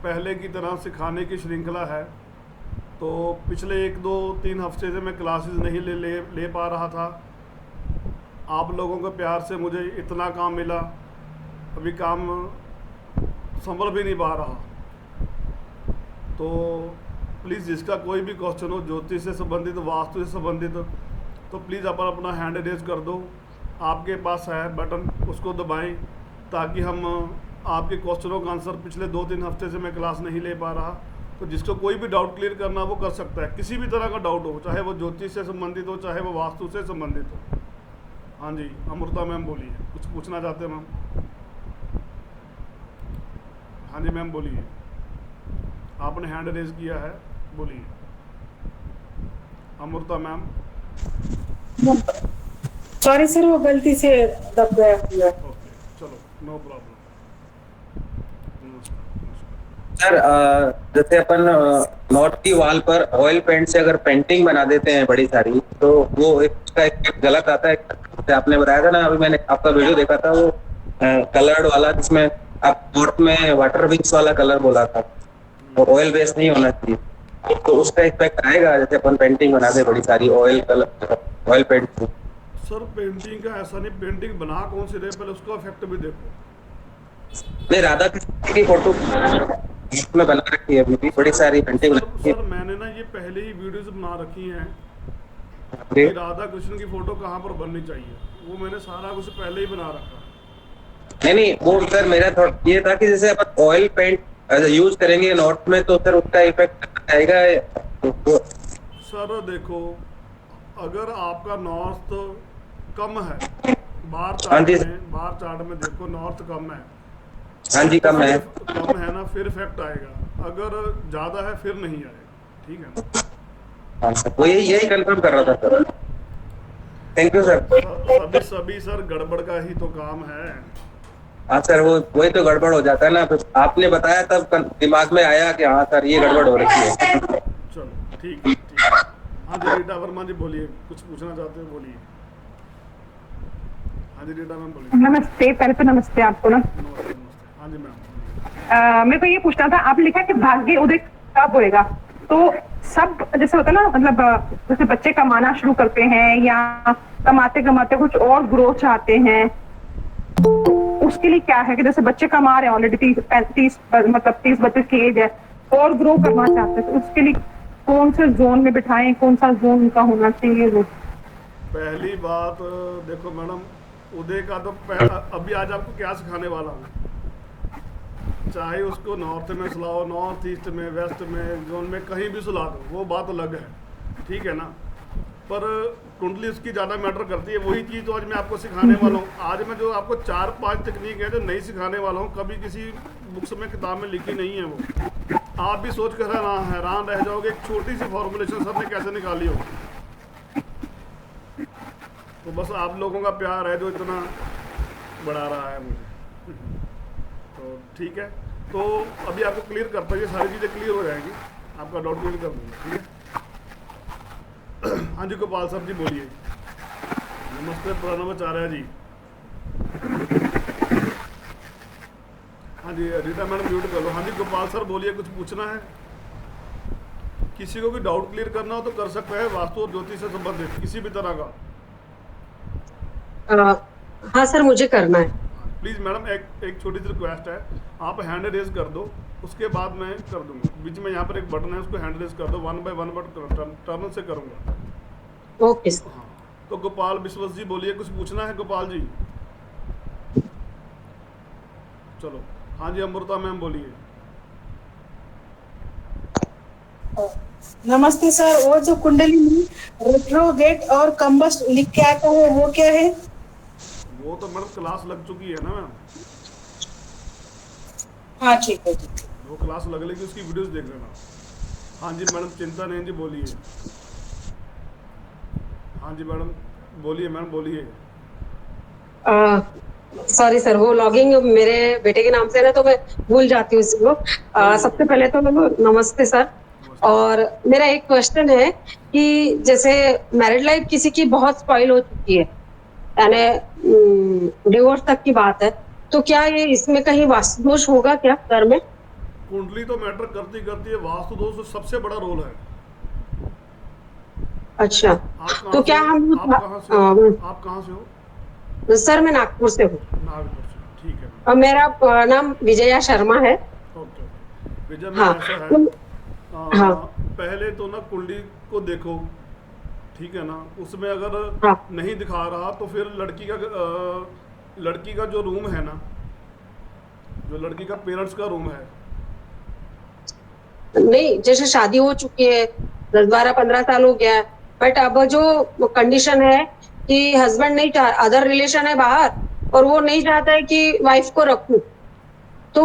पहले की तरह सिखाने की श्रृंखला है। तो पिछले 1 2 3 हफ्ते से मैं क्लासेस नहीं ले पा रहा था। आप लोगों के प्यार से मुझे इतना काम मिला, अभी काम संभल भी नहीं पा रहा। तो प्लीज़ जिसका कोई भी क्वेश्चन हो ज्योतिष से संबंधित, वास्तु से संबंधित, तो प्लीज़ अपन अपना हैंड रेज कर दो। आपके पास है बटन, उसको दबाएं ताकि हम आपके क्वेश्चनों का आंसर, पिछले 2 3 हफ्ते से मैं क्लास नहीं ले पा रहा, तो जिसको कोई भी डाउट क्लियर करना वो कर सकता है। किसी भी तरह का डाउट हो, चाहे वो ज्योतिष से संबंधित हो, चाहे वो वास्तु से संबंधित हो। हाँ जी, अमृता मैम बोलिए, कुछ पूछना चाहते हैं मैम? हाँ जी मैम बोलिए, आपने हैंड रेज किया है, बोलिए अमृता मैम। सॉरी सर, वो गलती से दब गया हुआ। ओके, चलो, नो प्रॉब्लम। सर जैसे अपन नॉर्थ की वॉल पर ऑयल पेंट से अगर पेंटिंग बना देते हैं बड़ी सारी, तो वो उसका एक गलत आता है। जैसे आपने बताया था ना, अभी मैंने आपका वीडियो देखा था, वो कलर्ड वाला, जिसमें आप नॉर्थ में वाटर विंग्स वाला कलर बोला था, वो ऑयल बेस नहीं होना चाहिए। तो उसका इफेक्ट आएगा जैसे अपन पेंटिंग बना दे बड़ी सारी ऑयल कलर, ऑयल पेंट से? सर पेंटिंग का ऐसा नहीं, पेंटिंग बना कौन सी रहे, पहले उसका इफेक्ट भी देखो। नहीं, राधा कृष्ण की फोटो में बना रखी है, अभी भी बड़ी सारी पेंटिंग सर मैंने ना ये पहले ही वीडियोस बना रखी हैं कि है। राधा कृष्ण की फोटो कहाँ पर बननी चाहिए, वो मैंने सारा कुछ पहले ही बना रखा। नहीं, वो सर मेरा थॉट ये था कि जैसे अपन ऑयल पेंट यूज करेंगे नॉर्थ में, तो सर उसका इफेक्ट आएगा तो। सर देखो, अगर आपका नॉर्थ कम है, हाँ जी। बार चार्ट में देखो नॉर्थ कम है। हाँ जी, कम है। कम है ना, फिर इफेक्ट आएगा। अगर ज़्यादा है फिर नहीं आएगा, ठीक है ना? हाँ सर, वो यही कंफर्म कर रहा था सर। Thank you sir. सभी सर गड़बड़ का ही तो काम है। हाँ सर, वो वही तो गड़बड़ हो जाता है ना, फिर आपने बताया तब दिमाग में आया कि हाँ सर ये गड़बड़ हो रखी है। चलो ठीक है, ठीक है। हाँ जी रीटा वर्मा जी बोलिए, कुछ पूछना चाहते हो बोलिए। हाँ जी रीटा मैम बोलिए। नमस्ते, पहले तो नमस्ते आपको ना। नमस्ते नमस्ते। हाँ जी मैम। मेरे को ये पूछना था, आप लिखा कि भाग्य उदय कब होएगा? तो सब जैसे होता है ना, मतलब जैसे बच्चे कमाना शुरू करते हैं या कमाते कमाते कुछ और ग्रोथ चाहते हैं, तो उसके लिए क्या है कि जैसे बच्चे कमा रहे हैं ऑलरेडी 30 मतलब 30-32 की एज है, और ग्रो करना चाहते हैं, तो उसके लिए कौन से जोन में बिठाएं, कौन सा जोन उनका होना चाहिए? वो पहली बात देखो मैडम, उदय का तो अभी आज आपको क्या सिखाने वाला हूँ, चाहे उसको नॉर्थ में सुलाओ, नॉर्थ ईस्ट में, वेस्ट में, जोन में, कहीं भी सुला दो, वो बात अलग है, ठीक है ना? पर कुंडली उसकी ज़्यादा मैटर करती है। वही चीज़ तो आज मैं आपको सिखाने वाला हूँ। आज मैं जो आपको 4-5 तकनीक है जो नहीं सिखाने वाला हूँ, कभी किसी बुक्स में, किताब में लिखी नहीं है वो। आप भी सोच कर हैरान रह जाओगे, एक छोटी सी फॉर्मुलेशन सर ने कैसे निकाली हो। तो बस आप लोगों का प्यार है जो इतना बढ़ा रहा है मुझे। तो ठीक है, तो अभी आपको क्लियर करता हूँ, ये सारी चीज़ें क्लियर हो जाएंगी, आपका डाउट क्लियर कर दूँगा, ठीक है? हाँ जी गोपाल सर जी बोलिए। नमस्ते प्रणवाचार्य जी। हाँ जी रीटा मैडम म्यूट कर लो। हाँ जी गोपाल सर बोलिए, कुछ पूछना है? किसी को भी डाउट क्लियर करना हो तो कर सकते हैं, वास्तु और ज्योतिष से संबंधित किसी भी तरह का। हाँ सर, मुझे करना है। प्लीज़ मैडम एक छोटी सी रिक्वेस्ट है, आप हैंड रेज कर दो, उसके बाद मैं कर दूंगा। बीच में यहाँ पर एक बटन है, उसको हैंड रेज कर दो, 1 बाय 1 बट टर्न से करूँगा। Okay sir. हाँ, तो गोपाल विश्वस जी बोलिए, कुछ पूछना है गोपाल जी? चलो। हाँ जी अमृता मैम बोलिए। नमस्ते सर, वो जो कुंडली में रेट्रोगेट और कम्बस्ट लिख के आता है वो क्या है? वो तो मैडम क्लास लग चुकी है ना मैम, हाँ ठीक है, ठीक है। वो क्लास लग लेगी, उसकी वीडियोस देख लेना। हाँ जी मैडम चिंता नहीं जी बोलिए। हाँ जी मैडम बोलिए, मैम बोलिए। सॉरी सर, वो लॉगिंग मेरे बेटे के नाम से है ना, तो मैं भूल जाती हूँ उसको। सबसे पहले तो नमस्ते सर। और मेरा एक क्वेश्चन है कि जैसे मैरिड लाइफ किसी की बहुत स्पॉइल हो चुकी है, यानी डिवोर्स तक की बात है, तो क्या ये इसमें कहीं वास्तु दोष होगा क्या घर में? कुंडली तो मैटर करती करती है, वास्तु दोष तो सबसे बड़ा रोल है। अच्छा, आप कहाँ तो से क्या हो? हम आप कहाँ से हो? आप कहाँ से हो? सर मैं नागपुर से हूँ नागपुर से, ठीक है। और मेरा नाम विजया शर्मा है। ओके। विजय में हाँ ऐसा है, हाँ पहले तो ना कुंडली को देखो, ठीक है ना, उसमें अगर हाँ नहीं दिखा रहा तो फिर लड़की का जो रूम है ना, जो लड़की का पेरेंट्स का रूम है, नहीं, जैसे शादी हो चुकी है 10-12-15 साल हो गया है, बट अब जो कंडीशन है कि हस्बैंड नहीं चाह, अदर रिलेशन है बाहर और वो नहीं चाहता है कि वाइफ को रखूं, तो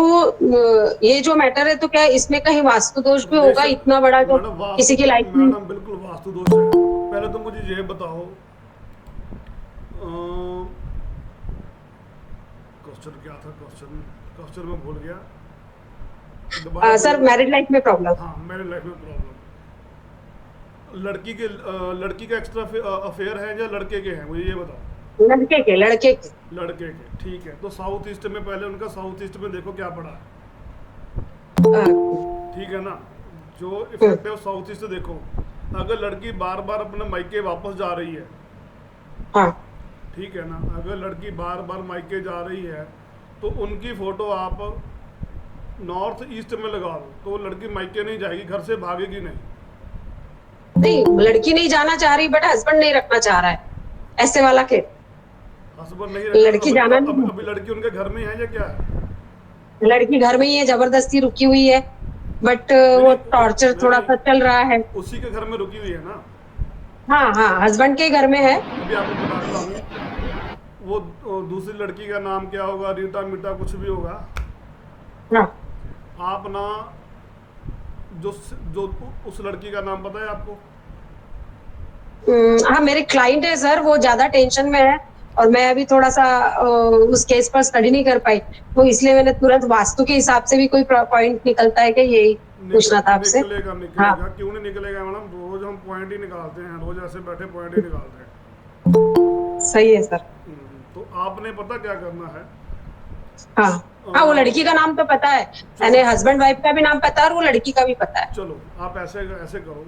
ये जो मैटर है तो क्या इसमें कहीं वास्तु दोष भी होगा बेशक- इतना बड़ा जो मैडम किसी की लाइफ में? मैडम बिल्कुल वास्तु दोष है। पहले तो मुझे ये बताओ, क्वेश्चन क्या था? क्वेश्चन मैं भूल गया। दोबारा सर बोलो। मैरिड लाइफ में प्रॉब्लम? हाँ, मेरे लाइफ में प्रॉब्लम। लड़की का एक्स्ट्रा अफेयर है या लड़के के हैं, मुझे ये बताओ। लड़के के लड़के के, ठीक है। तो साउथ ईस्ट में पहले उनका साउथ ईस्ट में देखो क्या पड़ा है, ठीक है ना। जो इफेक्ट है वो साउथ ईस्ट देखो। अगर लड़की बार बार अपने मायके वापस जा रही है, हाँ ठीक है ना, अगर लड़की बार बार मायके जा रही है तो उनकी फोटो आप नॉर्थ ईस्ट में लगा दो, तो लड़की मायके नहीं जाएगी, घर से भागेगी नहीं। नहीं, लड़की नहीं जाना चाह रही बट हस्बैंड नहीं रखना चाह रहा है, ऐसे वाला के? हस्बैंड नहीं लड़की जाना नहीं। अभी लड़की उनके घर में है या क्या है? लड़की घर में ही है, जबरदस्ती रुकी हुई है, बट वो टॉर्चर थोड़ा सा चल रहा है। उसी के घर में रुकी हुई है ना? हाँ हाँ, हस्बैंड के घर में है। अभी आपको बताता हूँ, वो दूसरी लड़की का नाम क्या होगा, रीता मीटा कुछ भी होगा। हाँ आप ना जो उस लड़की का नाम पता है आपको? हाँ, मेरे क्लाइंट है सर, वो ज्यादा टेंशन में है और मैं अभी थोड़ा सा उस केस पर स्टडी नहीं कर पाई, तो इसलिए मैंने तुरंत वास्तु के हिसाब से भी कोई पॉइंट निकलता है कि यही पूछना था आपसे। निकलेगा। हाँ। क्यों नहीं निकलेगा मैडम, रोज हम पॉइंट ही निकालते हैं, रोज ऐसे बैठे पॉइंट ही निकालते हैं। सही है सर। तो आपने पता क्या करना है? हाँ हाँ, वो लड़की का नाम तो पता है, यानी हस्बैंड वाइफ का भी नाम पता है और वो लड़की का भी पता है। चलो आप ऐसे करो,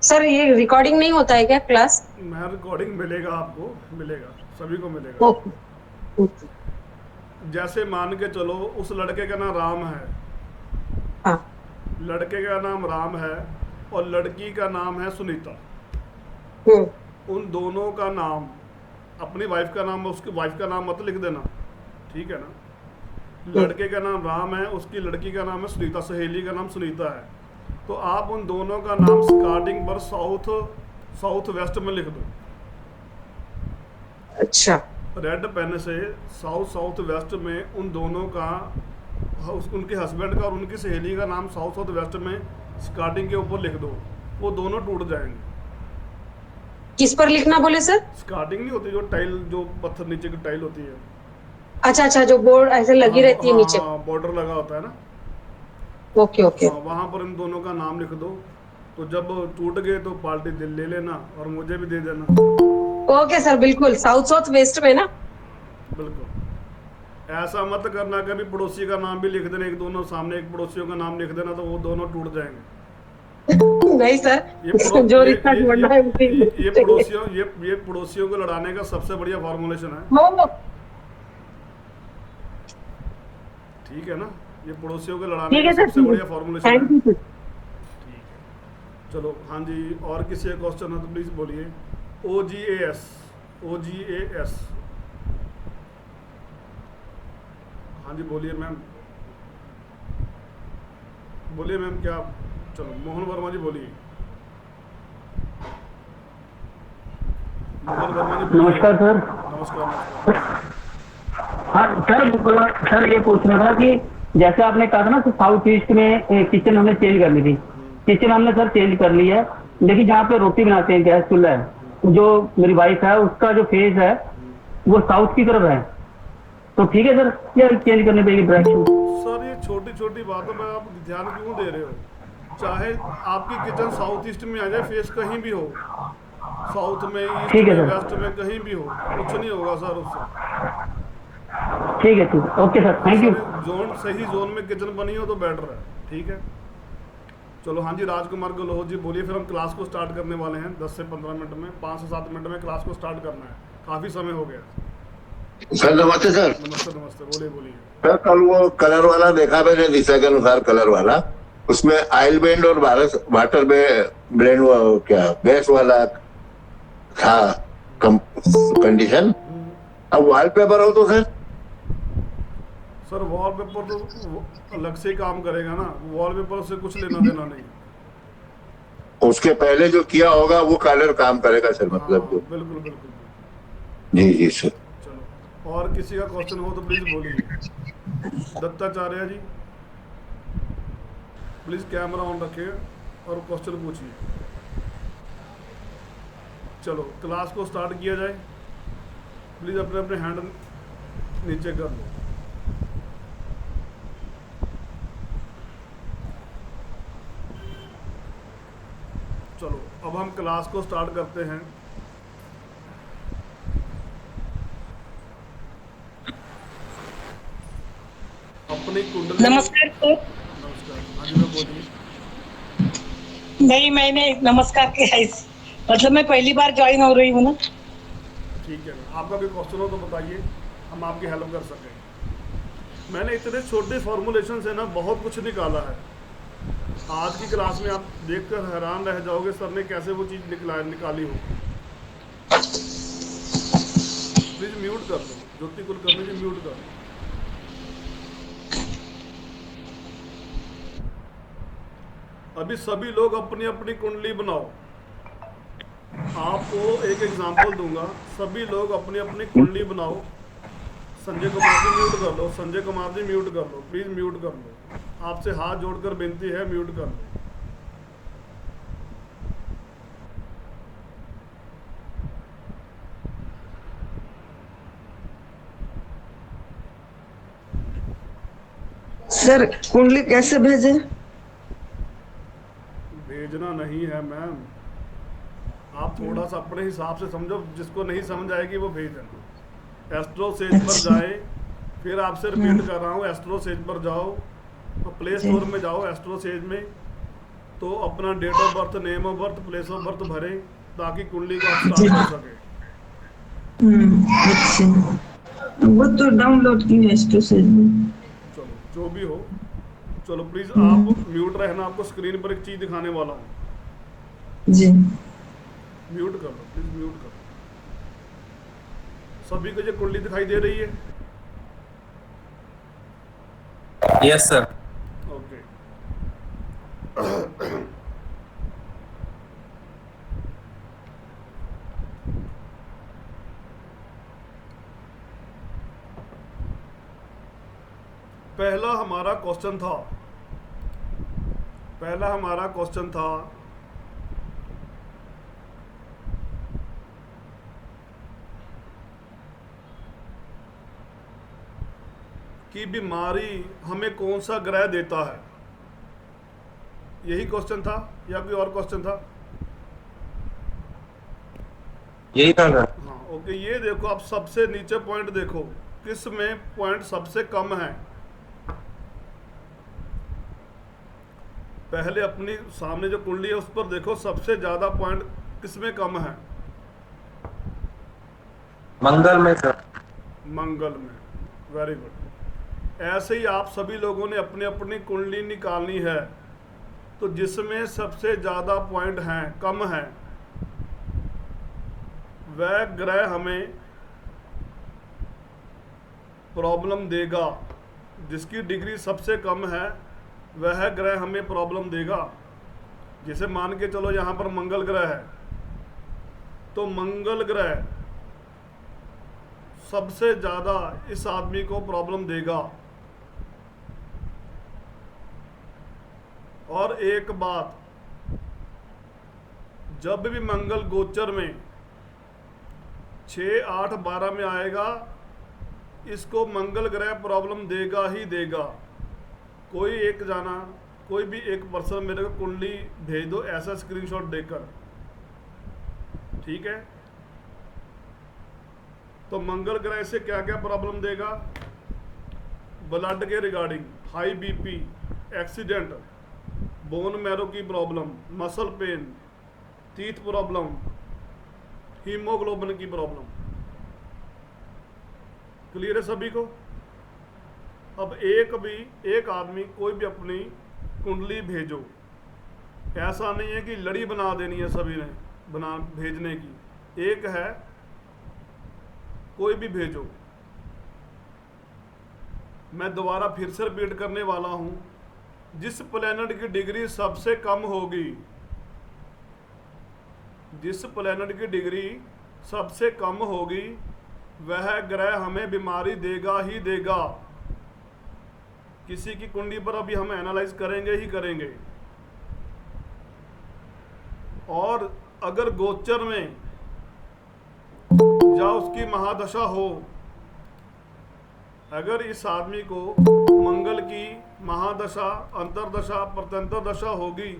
सर ये रिकॉर्डिंग नहीं होता है क्या क्लास? मैं रिकॉर्डिंग मिलेगा, आपको मिलेगा, सभी को मिलेगा। ओके। जैसे मान के चलो उस लड़के का नाम राम है, हाँ लड़के का नाम राम है और लड़की का नाम है सुनीता। उन दोनों का नाम, अपनी वाइफ का नाम उसकी वाइफ का नाम मत लिख देना, ठीक है ना। लड़के का नाम राम है, उसकी लड़की का नाम है सुनीता, सहेली का नाम सुनीता है। तो आप उन दोनों का नाम स्टार्टिंग पर साउथ वेस्ट में लिख दो। अच्छा। रेड पेन से साउथ वेस्ट में उन दोनों का, उनके हस्बैंड का और उनकी सहेली का नाम साउथ वेस्ट में स्टार्टिंग के ऊपर लिख दो, वो दोनों टूट जाएंगे। किस पर लिखना बोले सर? स्टार्टिंग नहीं होती, जो टाइल, जो पत्थर नीचे की टाइल होती है। अच्छा, जो बोर्ड ऐसे लगी रहती है नीचे। बॉर्डर लगा होता है ना। ओके। वहां पर इन दोनों का नाम लिख दो, तो जब टूट गए तो पार्टी दिल ले लेना और मुझे भी दे देना। ओके सर, बिल्कुल। साउथ वेस्ट में ना? बिल्कुल। ऐसा मत करना कभी पड़ोसी का नाम भी लिख देना, एक दोनों सामने एक पड़ोसियों का नाम लिख देना, तो वो दोनों टूट जाएंगे। नहीं सर, जो रिश्ता जोड़ना है ये पड़ोसियों को लड़ाने का सबसे बढ़िया फॉर्मुलेशन है, ठीक है ना। ये पड़ोसियों को लड़ाने का सबसे बढ़िया फॉर्मुलेशन है। ठीक है, चलो। हाँ जी, और किसी का क्वेश्चन है तो प्लीज बोलिए। OGAS, हाँ जी बोलिए मैम, बोलिए मैम। क्या? चलो मोहन वर्मा जी बोलिए। मोहन वर्मा जी बोलिए। नमस्कार सर। नमस्कार। हाँ सर ये पूछना था कि जैसे आपने कहा था ना कि साउथ ईस्ट में किचन हमने चेंज करनी थी, किचन हमने सर चेंज कर ली है, लेकिन जहाँ पे रोटी बनाते हैं गैस चूल्हा है, जो मेरी वाइफ है उसका जो फेस है वो साउथ की तरफ है, तो ठीक है सर या चेंज करनी पड़ेगी डायरेक्शन? सर ये छोटी छोटी बातों में आप ध्यान क्यों दे रहे हो? चाहे आपकी किचन साउथ ईस्ट में आ जाए, फेस कहीं भी हो, साउथ में, ईस्ट में, वेस्ट में, कहीं भी हो, कुछ नहीं होगा सर उससे। ठीक है okay sir, thank you. Zone सही जोन में किचन बनी हो तो बेटर है। ठीक है, चलो। हाँ जी, राजकुमार गलोह जी बोलिए। फिर हम क्लास को स्टार्ट करने वाले हैं 10 से 15 मिनट में, 5 से 7 मिनट में क्लास को स्टार्ट करना है, काफ़ी समय हो गया। सर नमस्ते सर। नमस्ते नमस्ते, बोलिए बोलिए। सर कल वो कलर वाला देखा मैंने, दिशा के अनुसार कलर वाला, उसमें ऑयल बेंड और वाटर ब्लेंड क्या गैस वाला था कंडीशन। अब वॉलपेपर हो तो सर वॉलपेपर तो अलग से ही काम करेगा ना, वॉलपेपर से कुछ लेना देना नहीं। उसके पहले जो किया होगा वो कलर काम करेगा सर, मतलब हाँ, जो। बिल्कुल बिल्कुल। जी जी सर। चलो, और किसी का क्वेश्चन हो तो प्लीज बोलिए। दत्ताचार्य जी प्लीज कैमरा ऑन रखिए और क्वेश्चन पूछिए। चलो क्लास को स्टार्ट किया जाए। प्लीज अपने अपने हैंड नीचे कर लो। चलो अब हम क्लास को स्टार्ट करते हैं। अपनी कुंडली। नमस्कार सर। नमस्कार, हाँ जी मैं बोलिए। नहीं, मैंने नमस्कार किया मतलब मैं पहली बार ज्वाइन हो रही हूँ ना। ठीक है, आपका कोई क्वेश्चन हो तो बताइए, हम आपकी हेल्प कर सकें। मैंने इतने छोटे फॉर्मुलेशन से ना बहुत कुछ निकाला है। आज की क्लास में आप देखकर हैरान रह जाओगे सर ने कैसे वो चीज़ निकाली हो। प्लीज म्यूट कर लो, ज्योति कुलकर्णी जी म्यूट कर लो। अभी सभी लोग अपनी अपनी कुंडली बनाओ। आपको एक एग्जांपल दूंगा, सभी लोग अपनी अपनी कुंडली बनाओ। संजय कुमार जी म्यूट कर लो, संजय कुमार जी म्यूट कर लो, प्लीज म्यूट कर लो। आपसे हाथ जोड़कर विनती है, म्यूट कर लो। सर कुंडली कैसे भेजे? भेजना नहीं है मैम, आप थोड़ा सा अपने हिसाब से समझो, जिसको नहीं समझ आएगी वो भेज देना। एस्ट्रो सेज पर जाए, फिर आपसे रिपीट कर रहा हूँ, एस्ट्रो सेज पर जाओ, प्ले स्टोर में जाओ एस्ट्रो सेज में, तो अपना date of birth, name of birth, place of birth भरे ताकि कुंडली को आप स्टार्ट कर सके। अच्छा, वो तो डाउनलोड की है एस्ट्रो सेज में। चलो जो भी हो, चलो प्लीज आप म्यूट रहना। आपको स्क्रीन पर एक चीज दिखाने वाला हूँ, जी म्यूट कर लो प्लीज, म्यूट कर लो। सभी को ये कुंडली दिखाई दे रही है? Yes sir. ओके। पहला हमारा क्वेश्चन था कि बीमारी हमें कौन सा ग्रह देता है। यही क्वेश्चन था या कोई और क्वेश्चन था? यही था सर। हाँ ओके, ये देखो आप सबसे नीचे पॉइंट देखो, किस में पॉइंट सबसे कम है। पहले अपनी सामने जो कुंडली है उस पर देखो, सबसे ज्यादा पॉइंट किस में कम है? मंगल में सर। मंगल में, वेरी गुड। ऐसे ही आप सभी लोगों ने अपनी अपनी कुंडली निकालनी है, तो जिसमें सबसे ज़्यादा पॉइंट हैं, कम हैं, वह ग्रह हमें प्रॉब्लम देगा। जिसकी डिग्री सबसे कम है वह ग्रह हमें प्रॉब्लम देगा। जैसे मान के चलो यहाँ पर मंगल ग्रह है, तो मंगल ग्रह सबसे ज़्यादा इस आदमी को प्रॉब्लम देगा। और एक बात, जब भी मंगल गोचर में 6, 8, 12 में आएगा, इसको मंगल ग्रह प्रॉब्लम देगा ही देगा। कोई भी एक पर्सन मेरे को कुंडली भेज दो ऐसा स्क्रीनशॉट देकर, ठीक है? तो मंगल ग्रह से क्या क्या प्रॉब्लम देगा? ब्लड के regarding, high BP, accident, bone marrow की problem, muscle pain, teeth problem, haemoglobin की प्रॉब्लम। क्लियर है सभी को? अब एक आदमी कोई भी अपनी कुंडली भेजो, ऐसा नहीं है कि लड़ी बना देनी है सभी ने भेजने की। एक है, कोई भी भेजो। मैं दोबारा फिर से रिपीट करने वाला हूं, जिस प्लैनेट की डिग्री सबसे कम होगी, जिस प्लैनेट की डिग्री सबसे कम होगी, वह ग्रह हमें बीमारी देगा ही देगा। किसी की कुंडली पर अभी हम एनालाइज करेंगे ही करेंगे। और अगर गोचर में या उसकी महादशा हो, अगर इस आदमी को मंगल की महादशा, अंतरदशा, प्रत्यंतर दशा होगी,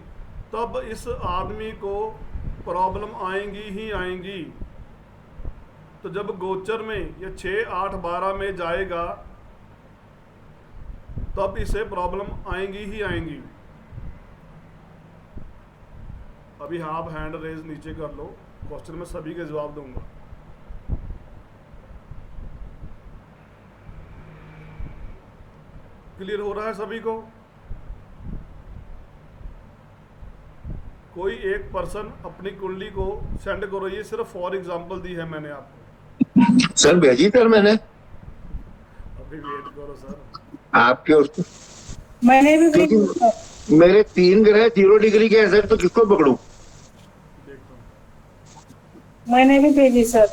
तब इस आदमी को प्रॉब्लम आएंगी ही आएंगी। तो जब गोचर में ये 6, 8, 12 में जाएगा, तब इसे प्रॉब्लम आएंगी ही आएंगी। अभी हाँ, आप हैंड रेज नीचे कर लो, क्वेश्चन में सभी के जवाब दूंगा। क्लियर हो रहा है सभी को? कोई एक पर्सन अपनी कुंडली को सेंड करो, ये सिर्फ फॉर एग्जांपल दी है मैंने आपको। सर भेजी सर मैंने। अभी वेट करो सर, आपके उसको मैंने भी भेजी क्योंकि सर। मेरे 3 ग्रह 0 डिग्री के हैं सर, तो किसको पकड़ूं? देखता हूँ। मैंने भी भेजी सर।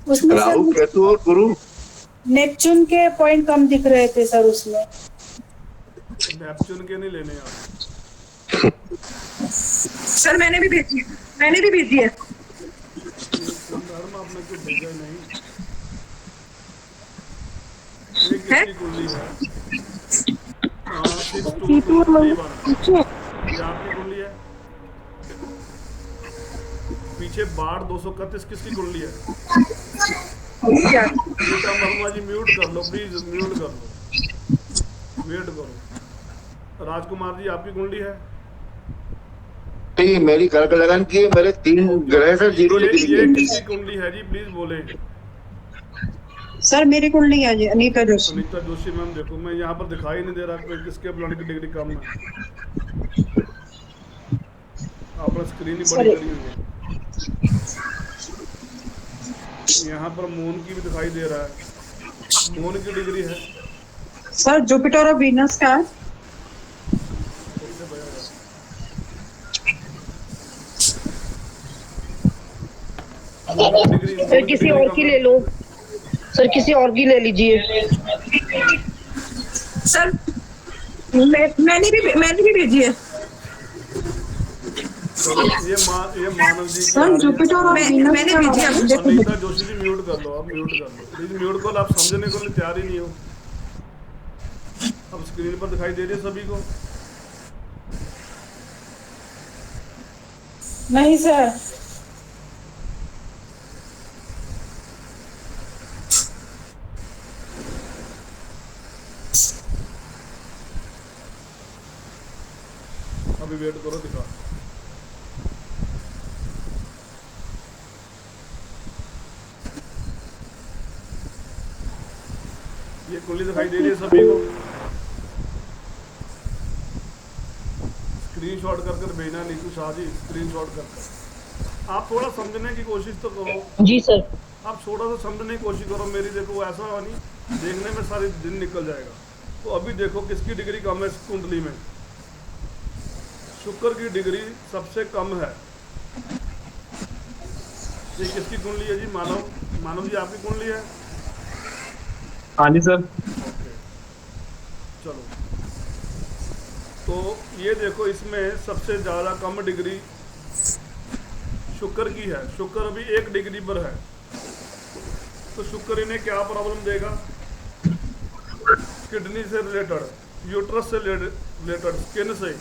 उसमें राहु, सर केतु और गुरु। नेपच्यून के पॉइंट कम दिख रहे थे सर उसमें। नेपच्यून के नहीं लेने आप। सर मैंने भी भेजी है। धर्म आपने कुछ भेजा ही नहीं। ये किसकी कुंडली है? 6, 2, 3, 1। ये आपकी कुंडली है। पीछे बाढ़ 231 किसकी कुंडली है? बेटा वर्मा जी म्यूट कर लो प्लीज, म्यूट कर लो, वेट करो। राजकुमार जी आपकी कुंडली है? नहीं, मेरी कर्क लगन की है, मेरे 3 ग्रह सर 0 डिग्री ये के। किसकी कुंडली है जी, प्लीज बोले। सर मेरी कुंडली है जी, अनीता जोशी। अनीता जोशी मैम, देखो मैं यहाँ पर दिखाई नहीं दे रहा कोई किसके प्लान की डिग्री कम है। आपने स्क्रीन ही बड़ी करी हुई है। यहाँ पर मून की भी दिखाई दे रहा है, मून की डिग्री है। सर जुपिटर और वीनस का है। सर किसी और की ले लो, सर किसी और की ले लीजिए। सर मैंने भी भेजी है। ये मानव जी सर जुपिटर और मैंने भेजी है। अनीता जोशी जी म्यूट कर लो, आप म्यूट कर लो प्लीज। म्यूट कॉल आप समझने को लिए तैयार ही नहीं हो। अब स्क्रीन पर दिखाई दे रही है सभी को? नहीं सर। अभी वेट करो, दिखा। ये कुंडली दिखाई दे रही है सभी को? स्क्रीनशॉट कर भेजना नीतू शाह जी, स्क्रीनशॉट कर। आप थोड़ा समझने की कोशिश तो करो। जी सर। आप थोड़ा सा समझने की कोशिश करो मेरी। देखो ऐसा नहीं देखने में सारे दिन निकल जाएगा। तो अभी देखो किसकी डिग्री कम है इस कुंडली में। शुक्र की डिग्री सबसे कम है। ये किसकी कुंडली है जी? मानव जी आपकी कुंडली है? हाँ जी सर। ओके चलो, तो ये देखो इसमें सबसे ज़्यादा कम डिग्री शुक्र की है। शुक्र अभी 1 डिग्री पर है। तो शुक्र इन्हें क्या प्रॉब्लम देगा? किडनी से रिलेटेड, यूट्रस से रिलेटेड, स्किन से,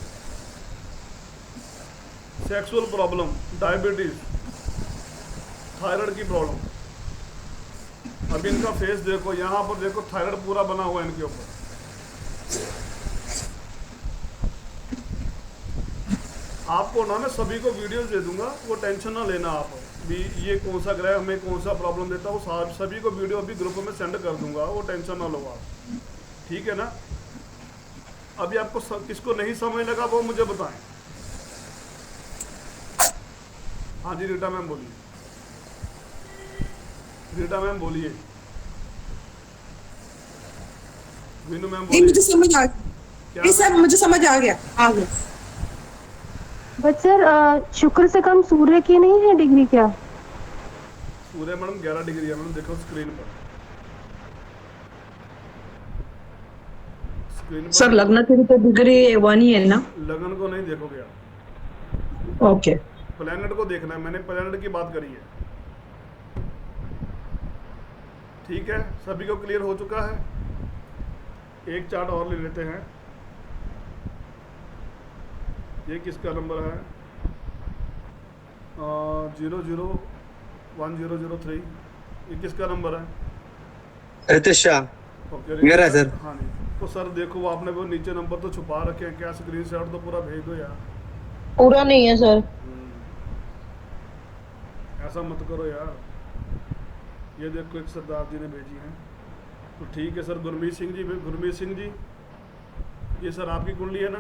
सेक्सुअल प्रॉब्लम, डायबिटीज, थायराइड की प्रॉब्लम। अब इनका फेस देखो, यहाँ पर देखो थायराइड पूरा बना हुआ है इनके ऊपर। आपको ना मैं सभी को वीडियोस दे दूंगा, वो टेंशन ना लेना आप भी ये कौन सा ग्रह हमें कौन सा प्रॉब्लम देता है, वो सभी को वीडियो अभी ग्रुप में सेंड कर दूंगा, वो टेंशन ना लो आप, ठीक है ना। अभी आपको किसको नहीं समझ लगा वो मुझे बताएं। हाँ जी रीटा मैम बोलिए, रीटा मैम बोलिए, वीनू मैम नहीं बोलिए। मुझे समझ आ गया, नहीं सर मुझे समझ आ गया, आ गया। बट सर शुक्र से कम सूर्य की नहीं है डिग्री क्या? सूर्य मैडम 11 डिग्री है मैडम, देखो स्क्रीन पर। सर लग्न की तो डिग्री 1 ही है ना? लगन को नहीं देखोगे आप, ओके। प्लैनेट को देखना है, मैंने प्लैनेट की बात करी है, ठीक है। सभी को क्लियर हो चुका है। एक चार्ट और ले लेते हैं। ये किसका नंबर है? 001003। ये किसका नंबर है? रितेश शाह। ओके मेरा है सर। हाँ जी, तो सर देखो आपने वो नीचे नंबर तो छुपा रखे हैं, क्या स्क्रीनशॉट तो पूरा भेज दो यार। पूरा नहीं है सर। ऐसा मत करो यार। ये देखो एक सरदार जी ने भेजी है, तो ठीक है सर। गुरमीत सिंह जी, गुरमीत सिंह जी ये सर आपकी कुंडली है ना?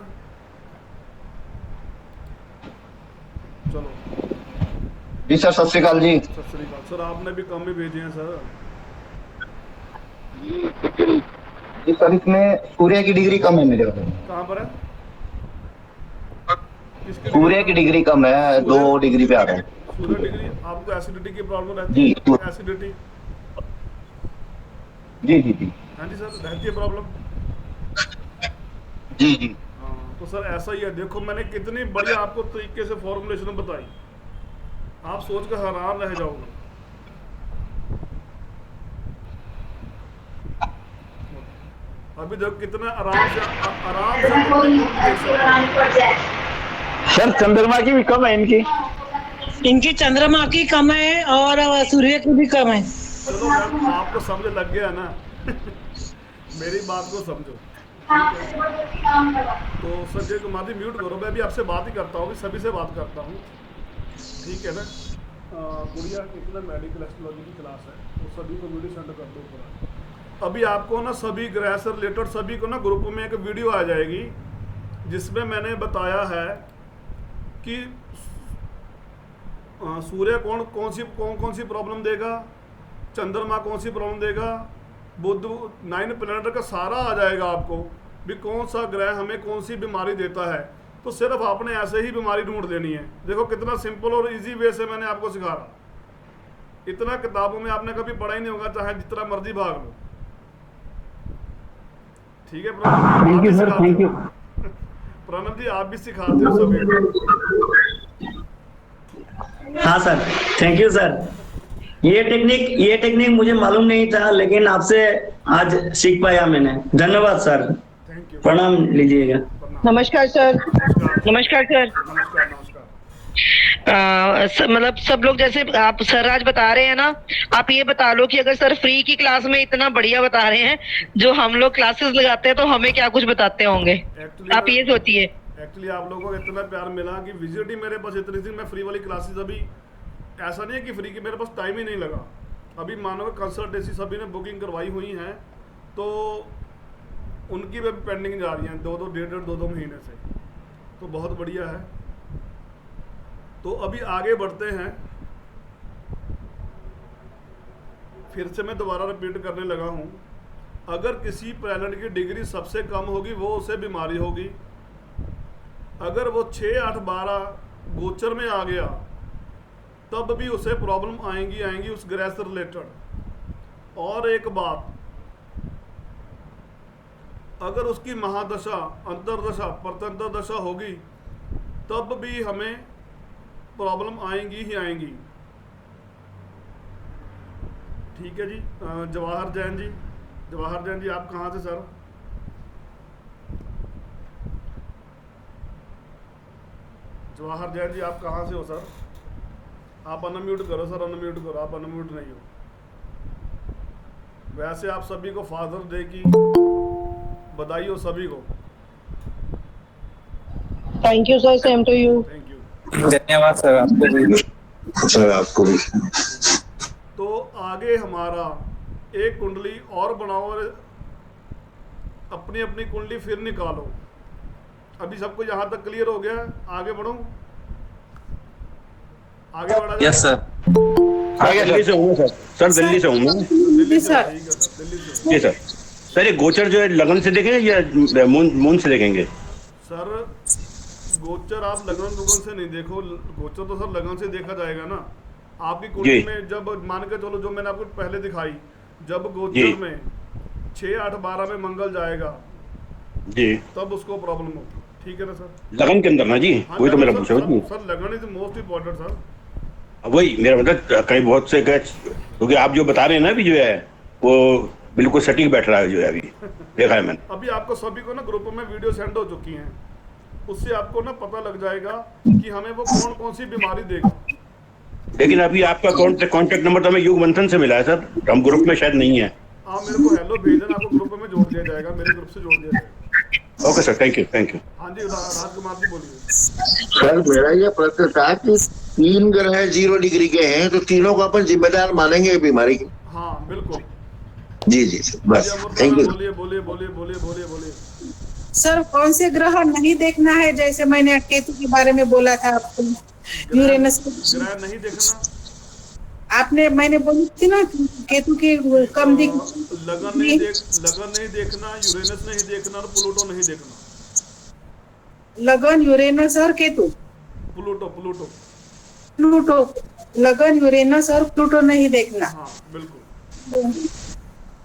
चलो जी सर, सत श्री अकाल जी। सत श्री अकाल सर, आपने भी कम ही भेजे हैं सर। जी सर, इसमें सूर्य की डिग्री कम है मेरे को। कहाँ पर है? सूर्य की डिग्री कम है, 2 डिग्री पे आ रहा है। सूर्य डिग्री, आपको एसिडिटी की प्रॉब्लम रहती जी, है? एसिडिटी? जी जी जी। हाँ जी सर, रहती है प्रॉब्लम? जी जी। हाँ तो सर ऐसा ही है। देखो मैंने कितनी बढ़िया आपको तरीके से फॉर्मुलेशन बताई, आप सोच कर हैरान रह जाओगे। अभी देखो कितना आराम से सर चंद्रमा की भी कम है इनकी चंद्रमा की कम है और सूर्य की भी कम है। चलो मैम आपको समझ लग गया ना मेरी बात को समझो। तो संजय कुमार जी म्यूट करो, मैं भी आपसे बात ही करता हूँ, सभी से बात करता हूँ, ठीक है ना। गुड़िया कितना मेडिकल एस्ट्रोलॉजी की क्लास है, तो सभी को वीडियो सेंड कर दो पूरा। अभी आपको ना सभी ग्रह से रिलेटेड सभी को ना ग्रुप में एक वीडियो आ जाएगी जिसमें मैंने बताया है कि सूर्य कौन सी प्रॉब्लम देगा, चंद्रमा कौन सी प्रॉब्लम देगा, बुध 9 प्लैनेट का सारा आ जाएगा आपको भी कौन सा ग्रह हमें कौन सी बीमारी देता है। तो सिर्फ आपने ऐसे ही बीमारी ढूंढ लेनी है। देखो कितना सिंपल और इजी वे से मैंने आपको सिखा रहा। इतना किताबों में आपने कभी पढ़ा ही नहीं होगा, चाहे जितना मर्जी भाग लो, ठीक है। Thank you sir, thank you. Pranav ji आप भी सिखाते हो सभी को? हाँ सर, थैंक यू सर। ये टेक्निक मुझे मालूम नहीं था, लेकिन आपसे आज सीख पाया मैंने। धन्यवाद सर, प्रणाम लीजिएगा। नमस्कार सर। नमस्कार सर। मतलब सब लोग जैसे आप सर आज बता रहे हैं ना, आप ये बता लो कि अगर सर फ्री की क्लास में इतना बढ़िया बता रहे हैं, जो हम लोग क्लासेस लगाते हैं तो हमें क्या कुछ बताते होंगे। आप ये सोचिए। एक्चुअली आप लोगों को इतना प्यार मिला कि विजिट ही मेरे पास इतनी थी। मैं फ्री वाली क्लासेस अभी ऐसा नहीं है कि फ्री की, मेरे पास टाइम ही नहीं लगा। अभी मानो कंसल्टेंसी सभी ने बुकिंग करवाई हुई हैं, तो उनकी भी पेंडिंग जा रही हैं 2-2 महीने से, तो बहुत बढ़िया है। तो अभी आगे बढ़ते हैं। फिर से मैं दोबारा रिपीट करने लगा हूं, अगर किसी प्लैनेट की डिग्री सबसे कम होगी वो उसे बीमारी होगी। अगर वो 6, 8, 12 गोचर में आ गया तब भी उसे प्रॉब्लम आएंगी उस ग्रह से रिलेटेड। और एक बात, अगर उसकी महादशा, अंतरदशा, परतंत्र दशा होगी तब भी हमें प्रॉब्लम आएंगी ही आएंगी, ठीक है जी। जवाहर जैन जी आप कहाँ से सर? जवाहर जैन जी आप कहाँ से हो सर? आप अनम्यूट करो सर, अनम्यूट करो, आप अनम्यूट नहीं हो। वैसे आप सभी को फादर डे की बधाई हो सभी को। Thank you sir, same to you. Thank you. धन्यवाद सर, आपको भी। सर आपको भी। तो आगे हमारा एक कुंडली और बनाओ और अपनी अपनी कुंडली फिर निकालो। अभी सबको यहाँ तक क्लियर हो गया है? आगे बढ़ो, आगे बढ़ा जाए। Yes sir. दिल्ली से हूँ सर, दिल्ली से हूँ मैं। दिल्ली से, सर। ठीक है सर, दिल्ली से। जी सर। सर ये गोचर जो है लगन से देखेंगे या मून से देखेंगे? सर गोचर आप लगन लुगन से नहीं देखो, गोचर तो सर लगन से देखा जाएगा ना। आपकी कुंडली जी। में जब मान के चलो, जो मैंने आपको पहले दिखाई, जब जी। गोचर में 6, 8, 12 में मंगल जाएगा जी। तब उसको प्रॉब्लम होगी। ठीक है ना सर? लगन के अंदर ना जी, हाँ, वही तो मेरा सर, पूछा जी। सर लगन इज मोस्ट इम्पोर्टेंट सर। वही मेरा मतलब कहीं बहुत से क्योंकि आप जो बता रहे हैं ना अभी जो है वो बिल्कुल सटीक बैठ रहा है जो है, अभी देखा है मैंने। अभी आपको सभी को ना ग्रुप में वीडियो सेंड हो चुकी हैं, उससे आपको ना पता लग जाएगा कि हमें वो कौन कौन सी बीमारी देगा। लेकिन अभी आपका कॉन्टेक्ट नंबर तो हमें युग मंथन से मिला है सर, हम ग्रुप में शायद नहीं है। आप मेरे को हेलो भेज देना, आपको ग्रुप में जोड़ दिया जाएगा, मेरे ग्रुप से जोड़ दिया जाएगा। Okay sir, thank you, thank you. हाँ जी, राजकुमार जी बोलिए। सर मेरा ये प्रश्न था कि 3 ग्रह 0 डिग्री के हैं, तो तीनों को अपन जिम्मेदार मानेंगे बीमारी की? हाँ बिल्कुल। जी जी सर, बस थैंक यू। बोलिए बोलिए बोलिए बोलिए बोलिए बोलिए। सर कौन से ग्रह नहीं देखना है? जैसे मैंने केतु के बारे में बोला था आपको, यूरेनस ग्रह नहीं देखना आपने, मैंने बोली थी ना केतु की कम दिख। लगन नहीं देखना, यूरेनस नहीं देखना और प्लूटो नहीं देखना। लगन, यूरेनस और केतु। प्लूटो प्लूटो प्लूटो, लगन, यूरेनस और प्लूटो नहीं देखना। हाँ बिल्कुल।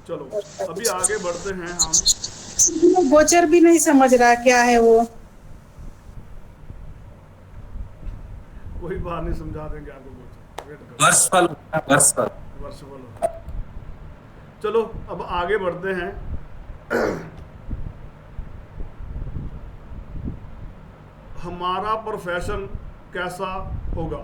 चलो अभी आगे बढ़ते हैं हम। गोचर भी नहीं समझ रहा क्या है वो। कोई बात नहीं, समझा देंगे आपको गोचर, वेट करो। वर्षफल। वर्षफल। चलो अब आगे बढ़ते हैं। हमारा प्रोफेशन कैसा होगा?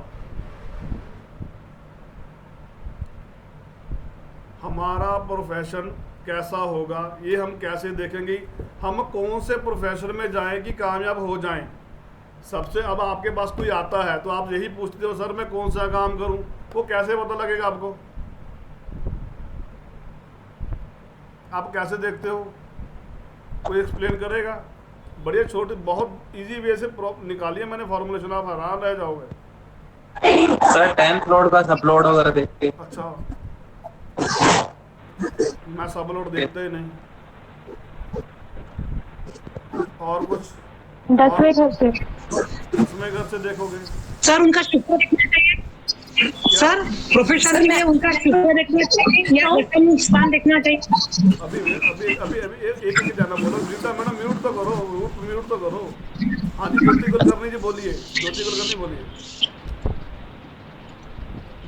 हमारा प्रोफेशन कैसा होगा ये हम कैसे देखेंगे? हम कौन से प्रोफेशन में जाएं कि कामयाब हो जाएं? सबसे, अब आपके पास कोई आता है तो आप यही पूछते हो सर मैं कौन सा काम करूं, वो कैसे पता लगेगा आपको? आप कैसे देखते हो? कोई एक्सप्लेन करेगा? बढ़िया छोटे बहुत इजी वे से निकालिए मैंने फॉर्मुलेशन, आप हैरान रह जाओगे। सर 10th लोड का सब लोड वगैरह देख के। अच्छा, मैं सब लोड देखते ही नहीं। और कुछ? 10वें घर से। 10वें घर से देखोगे? सर उनका शुक्र देखना चाहिए। सर प्रोफेशन में उनका शुक्र देखना चाहिए या दशम स्थान देखना चाहिए? अभी अभी अभी अभी एक जाना बोलो। रीता मैडम म्यूट तो करो, म्यूट तो करो। हाँ जी, ज्योति कुलकर्णी जी बोलिए। ज्योति कुलकर्णी बोलिए।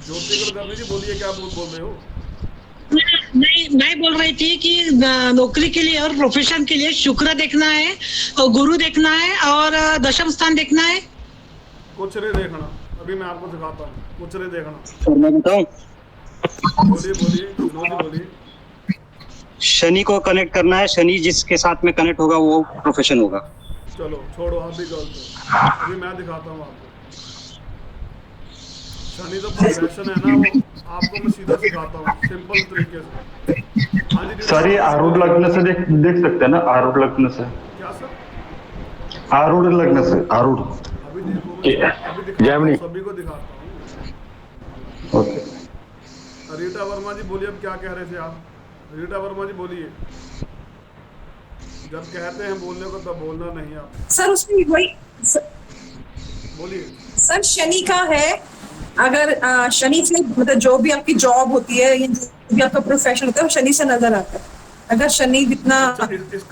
ज्योति कुलकर्णी जी बोलिए, क्या बोल रहे हो? मैं बोल रही थी कि नौकरी के लिए और प्रोफेशन के लिए शुक्र देखना है और गुरु देखना है और दशम स्थान देखना है। कुछ नहीं देखना, अभी मैं आपको दिखाता हूँ। कुछ नहीं देखना। सर मैं बताऊं? बोलिए बोलिए, विनोद बोलिए। शनि को कनेक्ट करना है, शनि जिसके साथ में कनेक्ट होगा वो प्रोफेशन होगा। चलो छोड़ो, आप भी गलत हो। अभी मैं दिखाता हूँ आपको। शनि तो प्रोफेशन है ना, वो आपको मैं सीधा सिखाता हूँ सिंपल तरीके से। हाँ जी सर ये आरूढ़ लग्न से देख सकते हैं ना? आरूढ़ लग्न से। क्या सर? आरूढ़ लग्न से, आरूढ़। अभी देखो, अभी दिखाता सभी को दिखाता हूँ। ओके। रीटा वर्मा जी बोलिए, अब क्या कह रहे थे आप? रीटा वर्मा जी बोलिए। जब कहते हैं बोलने को तब बोलना नहीं आप। सर उसमें वही बोलिए। सर शनि का है, अगर शनि से मतलब जो भी आपकी जॉब होती है या जो भी आपका प्रोफेशन होता है वो शनि से नजर आता है। अगर शनि जितना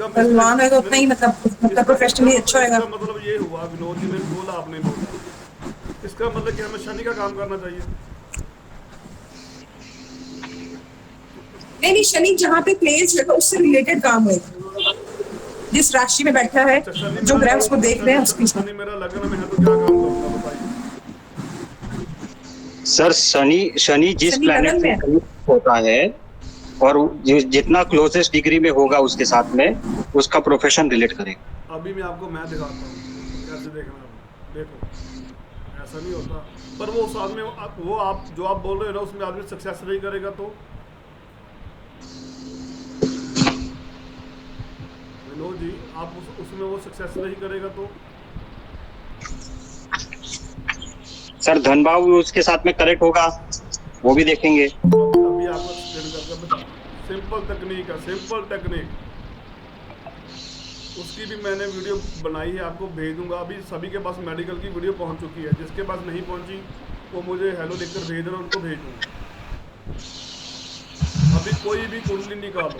बलवान होगा उतना ही मतलब प्रोफेशन ही अच्छा होगा। मतलब ये हुआ, विनोद जी ने बोला, आपने बोला, इसका मतलब कि हमें शनि का काम करना चाहिए। नहीं, शनि जहाँ पे प्लेस है उससे रिलेटेड काम है, जिस राशि में बैठा है, जो ग्रह उसको देख रहे हैं उसकी। शनि मेरा लगन में है तो क्या काम करूंगा बताइए? सर शनि जिस प्लैनेट से कनेक्ट होता है और जितना क्लोजेस्ट डिग्री में होगा उसके साथ में उसका प्रोफेशन रिलेट करेगा। अभी मैं आपको मैं दिखाता हूँ कैसे देखना है। देखो ऐसा नहीं होता, पर वो उस आदमी वो आप जो आप बोल रहे हो ना उसमें आदमी सक्सेस नहीं करेगा तो विनोद जी आप उसमें वो सक्सेस नहीं करेगा तो सर धनभाव उसके साथ में करेक्ट होगा वो भी देखेंगे। अभी आपको एक्सप्लेन करके बता, सिंपल तकनीक है, सिंपल टेक्निक, उसकी भी मैंने वीडियो बनाई है, आपको भेज दूंगा। अभी सभी के पास मेडिकल की वीडियो पहुंच चुकी है, जिसके पास नहीं पहुंची वो मुझे हेलो लिखकर भेज देना, उनको भेज दूंगा। अभी कोई भी कुंडली निकालो।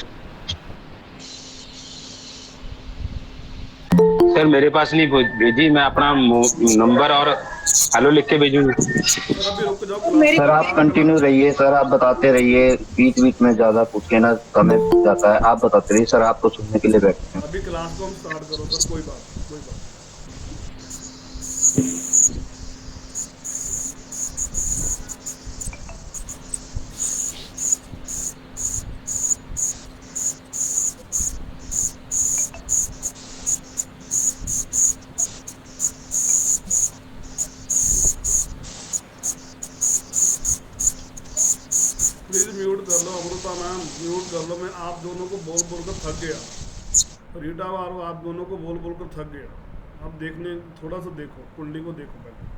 सर मेरे पास नहीं भेजी, मैं अपना नंबर और हेलो लिख के भेजूंगा। सर आप कंटिन्यू रहिए, सर आप बताते रहिए, बीच बीच में ज्यादा पूछे ना, समय जाता है, आप बताते रहिए सर, आपको सुनने के लिए बैठे हैं। अभी क्लास को हम स्टार्ट करो सर, कोई बात। प्लीज म्यूट कर लो अमृता मैम, म्यूट कर लो। मैं आप दोनों को बोल बोल कर थक गया, रीटा और आप दोनों को बोल बोल कर थक गया। अब देखने थोड़ा सा देखो, कुंडली को देखो पहले।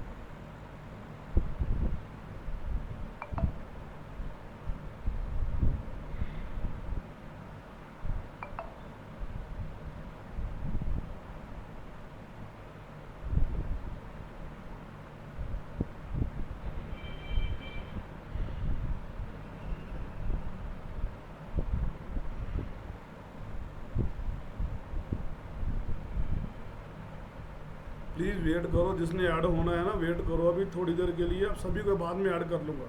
प्लीज़ वेट करो, जिसने ऐड होना है ना वेट करो अभी थोड़ी देर के लिए। अब सभी को बाद में ऐड कर लूँगा।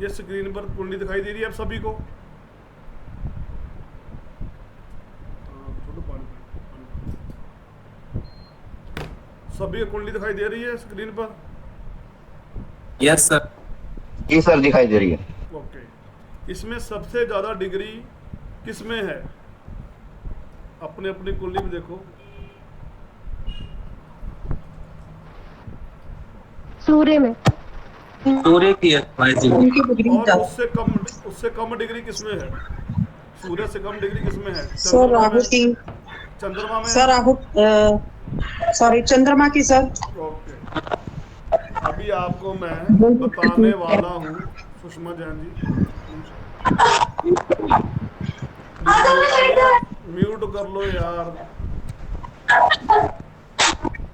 ये स्क्रीन पर कुंडली दिखाई दे रही है आप सभी को? सभी को कुंडली दिखाई दे रही है स्क्रीन पर? Yes sir. जी सर दिखाई दे रही है। ओके, इसमें सबसे ज़्यादा डिग्री किस में है? अपने अपनी कुंडली में देखो। सूर्य में। सूर्य की है। और उससे कम डिग्री किसमें है? सूर्य से कम डिग्री किसमें है? सर राहु की। चंद्रमा में। सर राहु सॉरी चंद्रमा की सर। ओके, अभी आपको मैं बताने वाला हूँ सुषमा जैन जी। म्यूट कर लो यार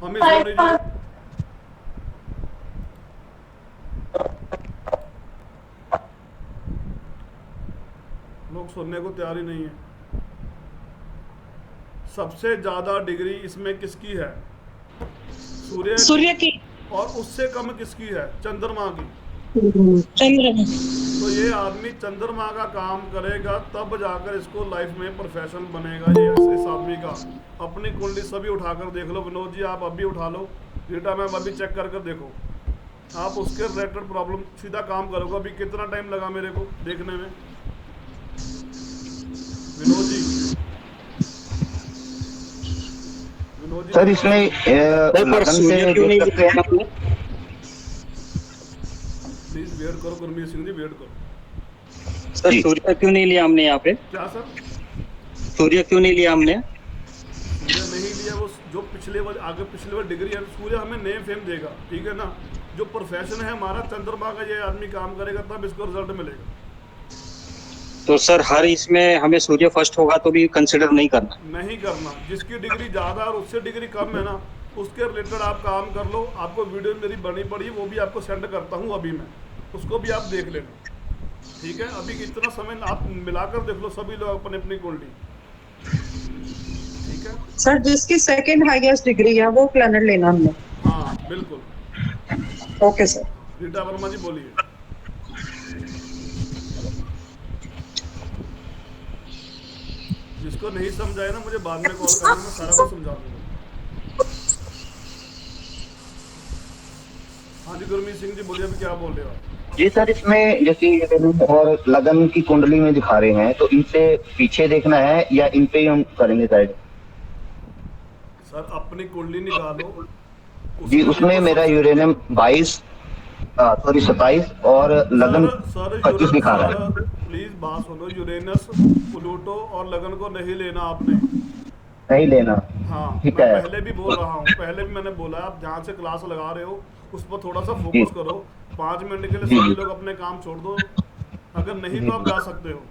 हमें सुन लीजिए। लोग सुनने को तैयार ही नहीं है। सबसे ज्यादा डिग्री इसमें किसकी है? सूर्य की। और उससे कम किसकी है? चंद्रमा की। चंद्रमा। तो ये आदमी चंद्रमा का काम करेगा तब जाकर इसको लाइफ में प्रोफेशन बनेगा। ये इस आदमी का अपनी कुंडली सभी उठाकर देख लो। विनोद जी आप अभी उठा लो, रीटा मैम अभी चेक कर देखो, आप उसके रिलेटेड प्रॉब्लम सीधा काम करोगे। अभी कितना टाइम लगा मेरे को देखने में? विनोद जी सर इसमें लगन से देख सकते हैं अपने। प्लीज वेट करो गुरमीत सिंह जी, वेट करो। सर सूर्य क्यों नहीं लिया हमने यहाँ पे? क्या सर? सूर्य क्यों नहीं लिया हमने? सूर्य नहीं लिया, वो जो पिछले वाली डिग्री है। सूर्य हमें नेम फेम देगा, ठीक है ना। जो प्रोफेशन है हमारा चंद्रमा का, ये आदमी काम करेगा तब इसको रिजल्ट मिलेगा। तो सर हर इसमें हमें सूर्य फर्स्ट होगा तो भी कंसिडर नहीं करना। जिसकी डिग्री ज्यादा और उससे डिग्री कम है ना, उसके रिलेटेड आप काम कर लो। आपको वीडियो मेरी बनी पड़ी वो भी आपको सेंड करता हूँ अभी मैं, उसको भी आप देख लेना, ठीक है। अभी इतना समय आप मिलाकर देख लो सभी लोग अपनी अपनी कुंडली, ठीक है। सर जिसकी सेकंड हाईएस्ट डिग्री है वो प्लैनेट लेना हमने। हाँ बिल्कुल। Okay sir. रीटा वर्मा जी बोलिए। जिसको नहीं समझाए ना मुझे बाद में कॉल करना, मैं सारा कुछ समझा दूंगा। हाँ जी गुरमीत सिंह जी बोलिए, अभी क्या बोल रहे हो आप? जी सर, इसमें जैसे और लगन की कुंडली में दिखा रहे हैं, तो इनसे पीछे देखना है या इन पे ही हम करेंगे साइड? सर अपनी कुंडली निकालो। जी, उसमें मेरा यूरेनियम 27 और लगन 25 दिखा रहा है। प्लीज बात सुनो, यूरेनस, प्लूटो और लगन को नहीं लेना आपने। नहीं लेना? हाँ, ठीक मैं है। पहले भी बोल रहा हूँ, पहले भी मैंने बोला, आप जहाँ से क्लास लगा रहे हो उस पर थोड़ा सा फोकस करो। 5 मिनट के लिए सभी लोग अपने काम छोड़ दो, अगर नहीं तो आप जा सकते हो।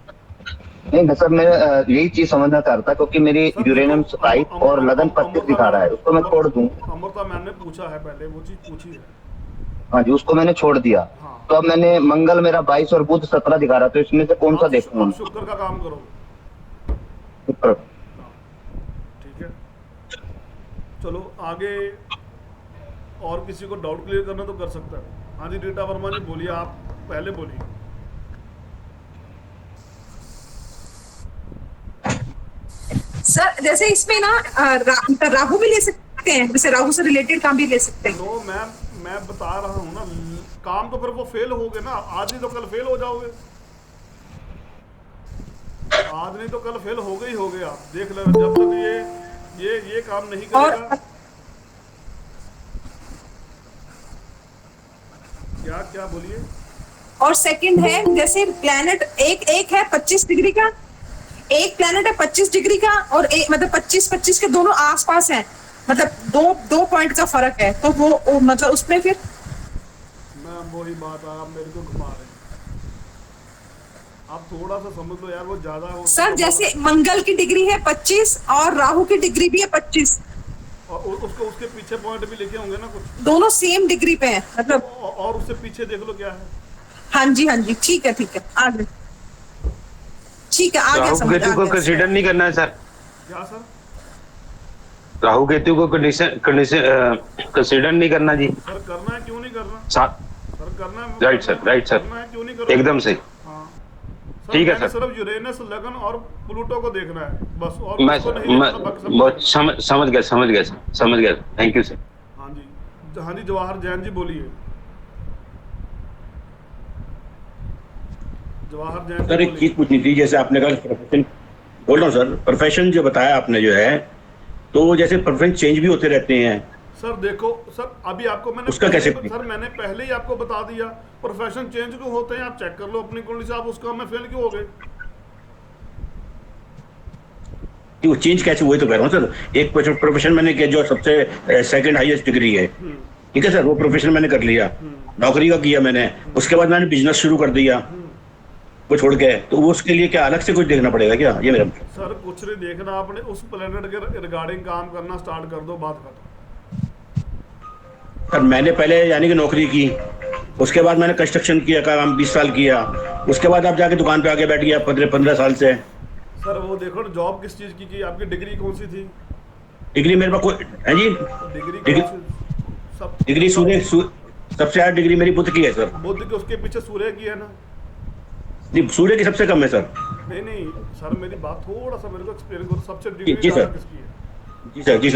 नहीं सर, मैं यही चीज समझना चाह रहा था, क्योंकि मेरी यूरेनियम 27 और लगन 25 दिखा रहा है, उसको मैं छोड़ दूं? अमृता मैम ने पूछा है, पहले वो चीज पूछी है। हाँ जी, उसको मैंने छोड़ दिया। तो अब मैंने मंगल मेरा 22 और बुध 17 दिखा रहा, तो इसमें से कौन सा देखूं? शुक्र का काम करो। शुक्र। ठीक है, चलो आगे। और किसी को डाउट क्लियर करना तो कर सकता है। हाँ जी रीटा वर्मा जी बोलिए, आप पहले बोलिए। सर जैसे इसमें ना राहु भी ले सकते हैं, जैसे राहु से रिलेटेड काम भी ले सकते हैं। नो मैम, मैं बता रहा हूँ ना, काम तो फिर वो फेल हो गए ना। आज नहीं तो कल फेल हो जाओगे, आज नहीं तो कल फेल हो गए ही हो गए। आप देख लो, जब तक ये काम नहीं करेगा। क्या बोलिए। और सेकंड है, जैसे प्लैनेट एक है 25 डिग्री का, एक प्लैनेट है 25 डिग्री का, और एक मतलब 25 के दोनों आसपास हैं, मतलब दो पॉइंट का फर्क है। तो वो मतलब उसमें फिर मैम वही बात आप मेरे को घुमा रहे हैं। आप थोड़ा सा समझ लो यार, वो ज्यादा हो। सर जैसे मंगल की डिग्री है 25 और राहु की डिग्री भी है 25, और उसको उसके पीछे पॉइंट भी लिखे होंगे ना कुछ, दोनों सेम डिग्री पे हैं मतलब। और उससे पीछे देख लो क्या है। हाँ जी ठीक है आगे। ठीक है, आगे राहु केतु को कंसीडर नहीं करना है सर। क्या सर? राहु केतु को कंसीडर नहीं करना जी। सर करना है, क्यों नहीं करना? सर करना है। राइट सर, क्यों नहीं करना? एकदम सही। ठीक है सर। सिर्फ यूरेनस, लगन और प्लूटो को देखना है बस, और मैं समझ गया। Thank you sir. हाँ जी जवाहर जैन जी बोलिए। जवाहर जैन सर एक चीज पूछनी थी, जैसे आपने कहा प्रोफेशन, बोल रहा हूँ सर, प्रोफेशन जो बताया आपने जो है, तो जैसे प्रोफेशन चेंज भी होते रहते हैं। सर देखो सर, अभी आपको मैंने उसका कैसे? सर मैंने पहले ही आपको बता दिया, प्रोफेशन चेंज क्यों होते हैं आप चेक कर लो अपनी कुंडली से। आप उस काम में फेल क्यों हो गए? वो चेंज कैसे हुए तो कह रहा हूँ सर। एक प्रोफेशन मैंने किया जो सबसे सेकंड हाईएस्ट डिग्री है, ठीक है सर, वो प्रोफेशन मैंने कर लिया, नौकरी का किया मैंने, उसके बाद मैंने बिजनेस शुरू कर दिया वो छोड़ के, तो वो उसके लिए क्या अलग से कुछ देखना पड़ेगा क्या? ये मेरा सर कुछ नहीं देखना, आपने उस प्लेनेट के रिगार्डिंग काम करना स्टार्ट कर दो, बात खत्म। सर मैंने पहले यानी कि नौकरी की, उसके बाद मैंने कंस्ट्रक्शन किया काम 20 साल किया, उसके बाद आप जाके दुकान पे आके बैठ गया 15 साल से। सर वो देखो ना, जॉब किस चीज की आपकी डिग्री कौन सी थी? डिग्री मेरे पास कोई है जी? डिग्री सूर्य सबसे ज्यादा डिग्री मेरी बुध की है सर। बुध के उसके पीछे सूर्य की है ना? जी सूर्य की सबसे कम है सर। नहीं सर, मेरी बात थोड़ा सा मेरे को एक्सप्लेन करो, सबसे डिग्री जी सर। किसकी है? जी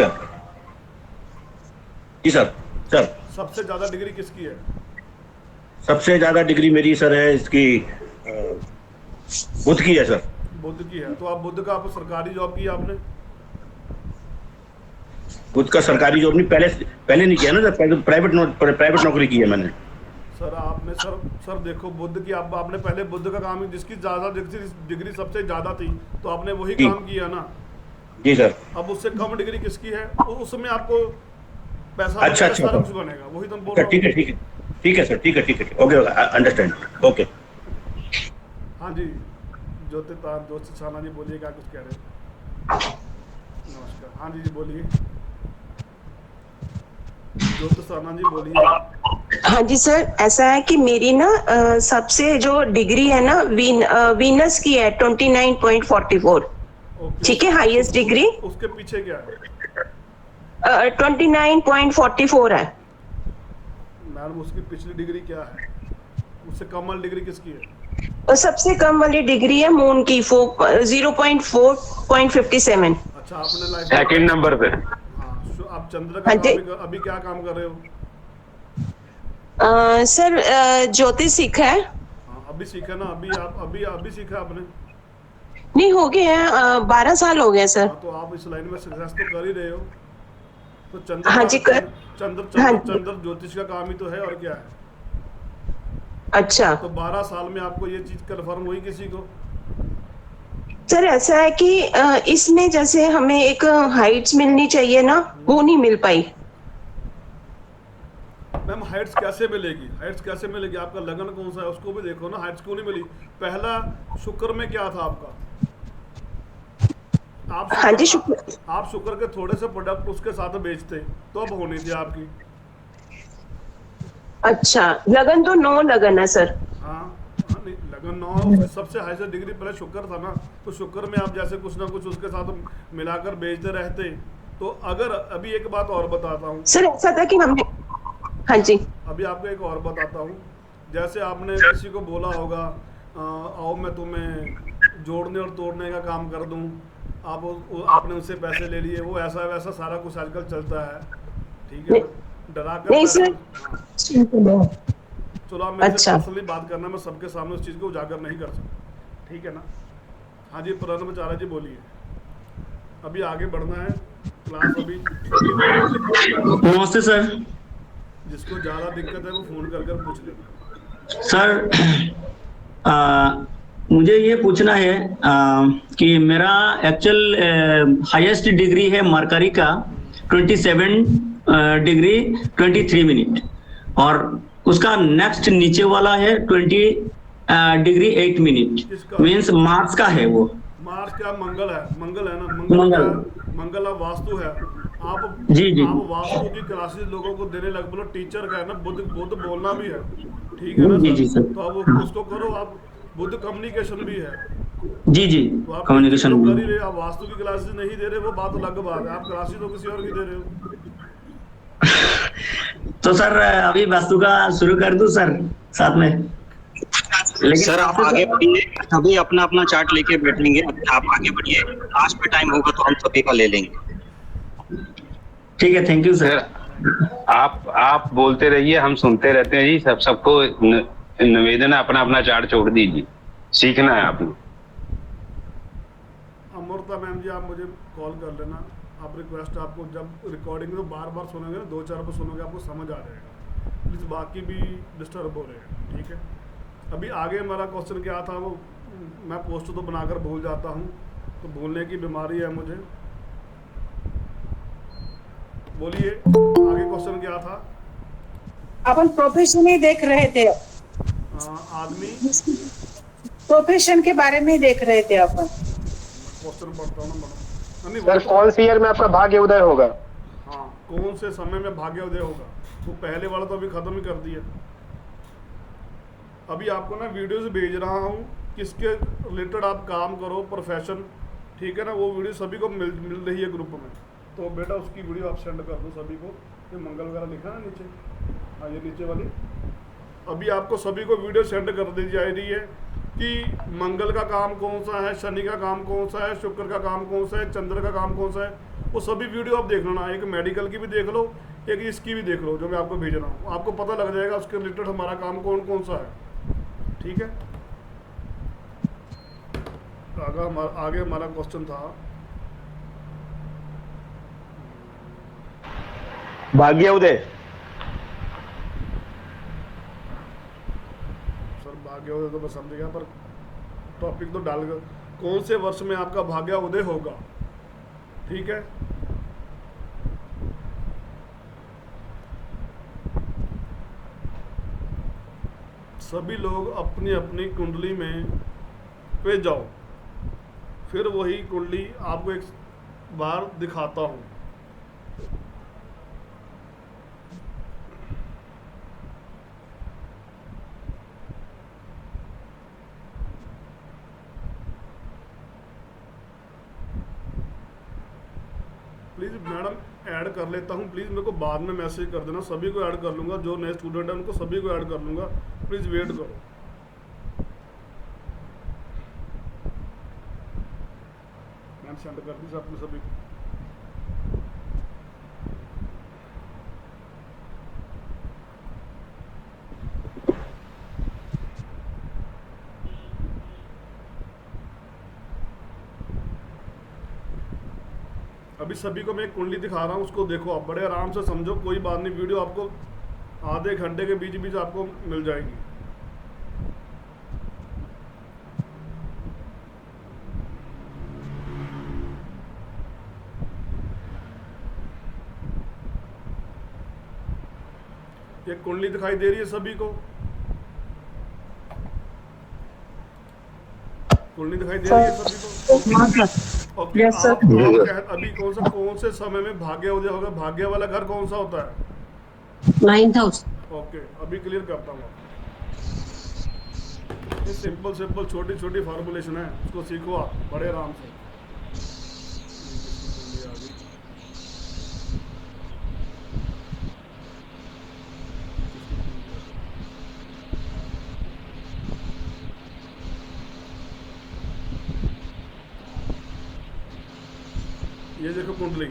सर सबसे ज्यादा डिग्री किसकी है? सबसे ज्यादा डिग्री मेरी सर है इसकी बुध की है सर। बुध की है, तो आप बुध का आप सरकारी जॉब की आपने? बुध का सरकारी जॉब नहीं, पहले नहीं किया ना सर, प्राइवेट नौकरी की है मैंने। सर आपने सर देखो, बुध की आपने पहले बुध का काम, जिसकी ज्यादा डिग्री सबसे ज्यादा थी, तो आपने वही काम किया ना? जी सर। अब उससे कम डिग्री किसकी है? उसमें आपको पैसा अच्छा कुछ बनेगा, वही तो बोल रहा हूं। ठीक है सर, ओके अंडरस्टैंड, ओके। हाँ जी दोस्त शाना जी बोलिए, क्या कुछ कह रहे हैं? नमस्कार। हाँ जी बोलिए, दोस्त शाना जी बोलिए। हाँ जी सर, ऐसा है कि मेरी ना सबसे जो डिग्री है ना वीनस की है 29.44, ठीक है, हाईएस्ट डिग्री। उसके पीछे क्या है? 29.44 है मैडम। उसकी पिछली डिग्री क्या है? उससे कम वाली डिग्री किसकी है? सबसे कम वाली डिग्री है मून की 0.4.57। अच्छा, आपने लाइफ सेकंड नंबर पे। हाँ, आप चंद्र का अभी क्या काम कर रहे हो? सर ज्योतिष सीखा है। हाँ, अभी सीखा ना, अभी सीखा आपने? नहीं, हो गए हैं 12 साल हो गए सर। हाँ, तो आप इस लाइन में सक्सेस तो कर ही रहे हो। तो चंद्र, हाँ जी, चंद्र ज्योतिष का काम ही तो है, और क्या है। अच्छा, तो 12 साल में आपको ये चीज कन्फर्म हुई किसी को? सर ऐसा है कि इसमें जैसे हमें एक हाइट्स मिलनी चाहिए ना, वो नहीं मिल पाई। मैम हाइट्स कैसे मिलेगी? हाइट्स कैसे मिलेगी? आपका लगन कौन सा है उसको भी देखो ना, हाइट्स क्यों नहीं मिली? पहला शुक्र में क्या था आपका? हाँ जी, शुक्र। आप शुक्र के थोड़े से प्रोडक्ट उसके साथ बेचते तो अब होनी थी आपकी। अच्छा, लगन तो 9 लगन है सर। हाँ, नहीं, लगन 9 सबसे हाईएस्ट डिग्री पहले शुक्र था ना, तो शुक्र में आप जैसे कुछ ना कुछ उसके साथ मिलाकर बेचते रहते। तो अगर अभी एक बात और बताता हूँ सर, ऐसा था कि हमने, हाँ जी, अभी आपको एक और बताता हूँ। जैसे आपने किसी को बोला होगा आओ मैं तुम्हें जोड़ने और तोड़ने का काम कर दूँ, आपने उससे पैसे ले लिए, वो ऐसा वैसा सारा कुछ आजकल चलता है, ठीक है। डरा कर नहीं सर, चलो आप मेरे से पर्सनली बात करना, मैं सबके सामने उस चीज़ को उजागर नहीं कर सकता, ठीक है ना। हाँ जी, प्रणवचार्य जी बोलिए, अभी आगे बढ़ना है क्लास। अभी नमस्ते सर। जिसको ज़्यादा दिक्कत है वो फ़ोन कर पूछ लेना। सर मुझे ये पूछना है कि मेरा एक्चुअल हाईएस्ट डिग्री है मरकरी का 27 डिग्री 23 मिनट, और उसका नेक्स्ट नीचे वाला है 20 डिग्री 8 मिनट, मीन्स मार्स का है वो। मार्स क्या? मंगल है, मंगल है ना, मंगल अब वास्तु है। आप जी आप वास्तु की क्लासेस लोगों को देने लग, बोलो टीचर का है ना, बुद्ध बोलना भी है, ठीक है ना सर? तो अब उसको करो, आप बुद्ध कम्युनिकेशन भी है। जी तो आप कम्युनिकेशन कर ही रहे, आप वास्तु की क्लासेस नहीं दे रहे, वो बात अलग बात है। आप क्लासेस तो किसी और की दे रहे हो। तो सर अभी वास्तु का शुरू कर दूं सर साथ में? लेकिन सर आप आगे बढ़िए, अभी अपना अपना चार्ट लेके बैठेंगे, आप आगे बढ़िए, लास्ट में टाइम होगा तो हम सभी का ले लेंगे। ठीक है, थैंक यू सर। आप बोलते रहिए, हम सुनते रहते हैं जी। सबको निवेदन है, अपना अपना चार्ट छोड़ दीजिए, सीखना है आपने। अमृता मैम जी, आप मुझे कॉल कर लेना। आप रिक्वेस्ट, आपको जब रिकॉर्डिंग तो बार बार सुनोगे ना, 2-4 बार सुनोगे, आपको समझ आ जाएगा। प्लीज़ बाकी भी डिस्टर्ब हो रहे हैं, ठीक है। अभी आगे हमारा क्वेश्चन क्या था, वो मैं पोस्ट तो बनाकर भूल जाता हूँ, तो भूलने की बीमारी है मुझे। बोलिए आगे क्वेश्चन क्या था? अपन प्रोफेशन ही देख रहे थे। आदमी प्रोफेशन के बारे में देख रहे थे अपन। क्वेश्चन पढ़ता हूँ ना सर, कौन से ईयर में आपका भाग्य उदय होगा? हाँ, कौन से समय में भाग्य उदय होगा? तो पहले वाला तो अभी खत्म ही कर दिया। अभी आपको ना वीडियोस भेज रहा हूँ, किसके रिलेटेड आप काम करो, प्रोफेशन, ठीक है ना। वो वीडियो सभी को मिल रही है ग्रुप में, तो बेटा उसकी वीडियो आप सेंड कर दो सभी को। ये मंगल वगैरह लिखा है नीचे, हाँ ये नीचे वाली। अभी आपको सभी को वीडियो सेंड कर दी जा रही है कि मंगल का काम कौन सा है, शनि का काम कौन सा है, शुक्र का काम कौन सा है, चंद्र का काम कौन सा है। वो सभी वीडियो आप देख लेना, एक मेडिकल की भी देख लो, एक इसकी भी देख लो, जो मैं आपको भेज रहा हूँ। आपको पता लग जाएगा उसके रिलेटेड हमारा काम कौन कौन सा है, ठीक है। आगे हमारा क्वेश्चन था भाग्य उदय। सर भाग्य उदय तो मैं समझ गया, पर टॉपिक तो डाल गया, कौन से वर्ष में आपका भाग्य उदय होगा, ठीक है। सभी लोग अपनी अपनी कुंडली में पे जाओ, फिर वही कुंडली आपको एक बार दिखाता हूँ। प्लीज़ मैडम ऐड कर लेता हूँ, प्लीज़ मेरे को बाद में मैसेज कर देना, सभी को ऐड कर लूँगा। जो नए स्टूडेंट हैं उनको सभी को ऐड कर लूँगा, प्लीज़ वेट करो। मैम सेंड कर दी आपने सभी को। अभी सभी को मैं एक कुंडली दिखा रहा हूँ, उसको देखो आप, बड़े आराम से समझो, कोई बात नहीं, वीडियो आपको आधे घंटे के बीच बीच आपको मिल जाएगी। ये कुंडली दिखाई दे रही है सभी को? कुंडली दिखाई दे रही है सभी को? ओके, आप अभी कौन से समय में भाग्य उदय होगा? भाग्य वाला घर कौन सा होता है? 9th house. ओके, अभी क्लियर करता हूँ। ये सिंपल छोटी छोटी फॉर्मुलेशन है, उसको सीखो आप बड़े आराम से। ये देखो कुंडली।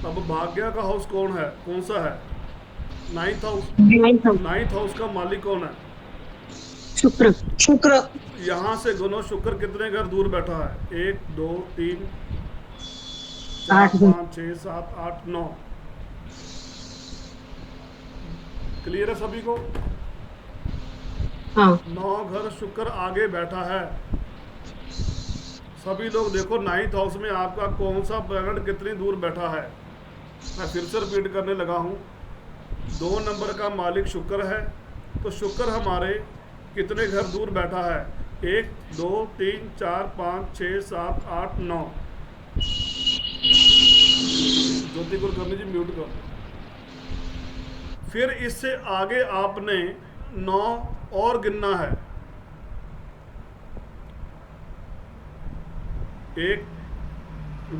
अब भाग्य का हाउस कौन है, कौन सा है? 9th house. 9th हाउस का मालिक कौन है? शुक्र। यहाँ से दोनों शुक्र कितने घर दूर बैठा है? 1 2 3 4 5 6 7 8 9। क्लियर है सभी को? हाँ। 9 घर शुक्र आगे बैठा है। सभी लोग देखो 9th हाउस में आपका कौन सा प्लैनेट कितनी दूर बैठा है। मैं फिर से रिपीट करने लगा हूँ, 2 नंबर का मालिक शुक्र है, तो शुक्र हमारे कितने घर दूर बैठा है? 1 2 3 4 5 6 7 8 9। ज्योति कुलकर्णी जी म्यूट कर दो। फिर इससे आगे आपने 9 और गिनना है। 1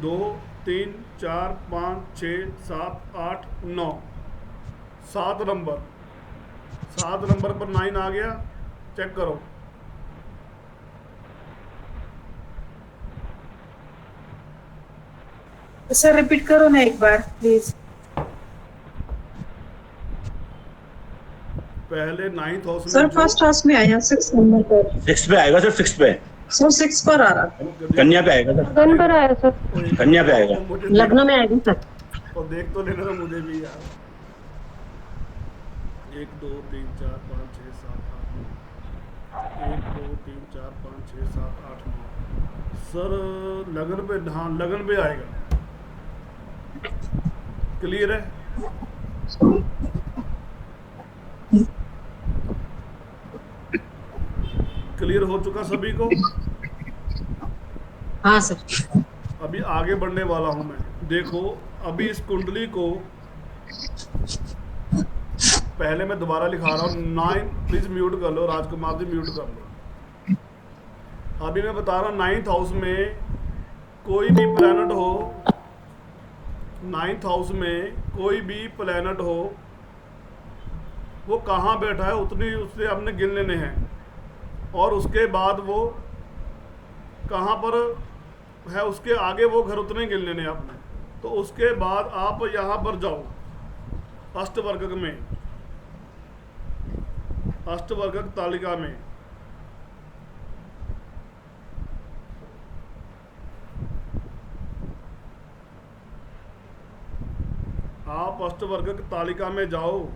2 3 4 5 6 7 8 9। 7 नंबर पर 9 आ गया, चेक करो। सर रिपीट करो ना एक बार प्लीज। पहले 9th हाउस में सर फर्स्ट हाउस में आया 6 नंबर पर। 6 पे आएगा सर, 6 पे। सर 6 पर आ रहा था। कन्या पे आएगा सर। लगन पर आया सर। कन्या पे आएगा। लग्न में आएगा सर। और देख तो लेना मुझे भी यार। 1 2 3 4 5 6 7 8 1 2 3 4 5 6 7 8 9। सर लगन पे, हाँ लगन पे आएगा। क्लियर है? क्लियर हो चुका सभी को? हाँ सर। अभी आगे बढ़ने वाला हूं मैं। देखो अभी इस कुंडली को पहले मैं दोबारा लिखा रहा हूँ। 9 प्लीज म्यूट कर लो, राजकुमार जी म्यूट कर लो। अभी मैं बता रहा हूँ 9th हाउस में कोई भी प्लैनेट हो, 9th हाउस में कोई भी प्लैनेट हो, वो कहाँ बैठा है उतनी उससे आपने गिन लेने हैं। और उसके बाद वो कहाँ पर है, उसके आगे वो घर उतने गिन लेने आपने। तो उसके बाद आप यहाँ पर जाओ अष्टवर्गक में, अष्टवर्गक तालिका में। आप अष्टवर्गक तालिका में जाओ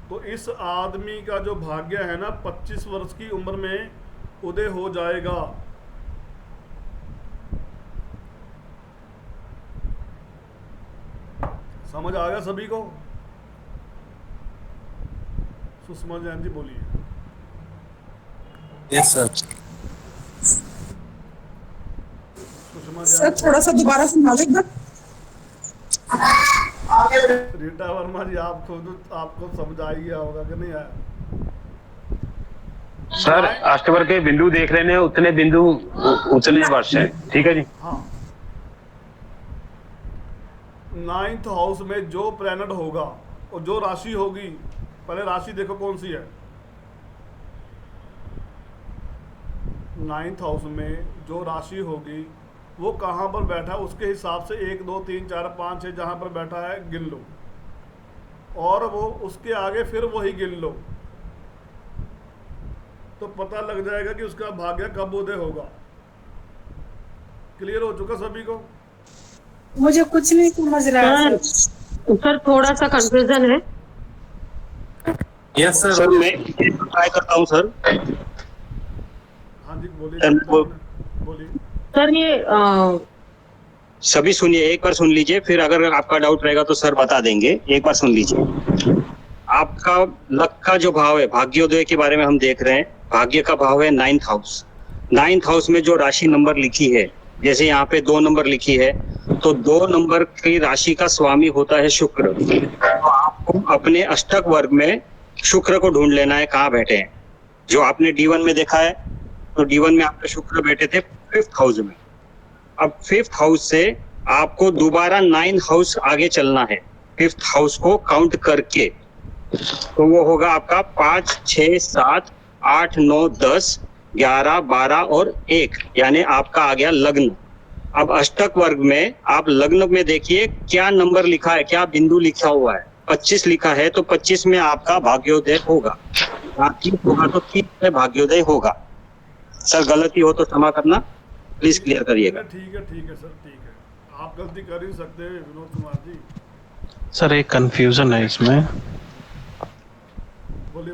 तो इस आदमी का जो भाग्य है ना 25 वर्ष की उम्र में उदय हो जाएगा। समझ आ गया सभी को? सुषमा जैन जी बोलिए। Yes sir. सुषमा सर थोड़ा सा दोबारा सुना। रीटा वर्मा जी आपको समझ आ गया होगा कि नहीं आया? सर अष्टवर्ग के बिंदु देख रहे हैं, उतने बिंदु उतने वर्ष है। ठीक है जी। हाँ, 9th हाउस में जो प्लैनेट होगा और जो राशि होगी, पहले राशि देखो कौन सी है। 9th हाउस में जो राशि होगी वो कहाँ पर बैठा है उसके हिसाब से 1 2 3 4 5 6 जहाँ पर बैठा है गिन लो, और वो उसके आगे फिर वही गिन लो, तो पता लग जाएगा कि उसका भाग्य कब उदय होगा। क्लियर हो चुका सभी को? मुझे कुछ नहीं समझ रहा है सर थोड़ा सा कंफ्यूजन है। यस सर, मैं ट्राई करता हूँ सर। हाँ जी बोलिए। सर ये सभी सुनिए, एक बार सुन लीजिए, फिर अगर आपका डाउट रहेगा तो सर बता देंगे। एक बार सुन लीजिए। आपका लक का जो भाव है, भाग्योदय के बारे में हम देख रहे हैं। भाग्य का भाव है 9th हाउस। 9th हाउस में जो राशि नंबर लिखी है, जैसे यहाँ पे 2 नंबर लिखी है, तो 2 नंबर की राशि का स्वामी होता है शुक्र। तो आपको अपने अष्टक वर्ग में शुक्र को ढूंढ लेना है, कहाँ बैठे हैं। जो आपने D1 में देखा है, तो D1 में आपके शुक्र बैठे थे 5th हाउस में। अब 5th हाउस से आपको दोबारा 9th हाउस आगे चलना है, 5th हाउस को काउंट करके। तो वो होगा आपका 5, 6, 7, 8, 9, 10, 11, 12 और 1, यानी आपका आ गया लग्न। अब अष्टक वर्ग में आप लग्न में देखिए क्या नंबर लिखा है, क्या बिंदु लिखा हुआ है। 25 लिखा है, तो 25 में आपका भाग्योदय होगा। 30 होगा तो 30 में भाग्योदय होगा। सर गलती हो तो क्षमा करना, प्लीज क्लियर करिएगा। ठीक है सर, ठीक है। आप गलती कर ही सकते हैं विनोद कुमार जी। सर एक कंफ्यूजन है इसमें। बोलिए।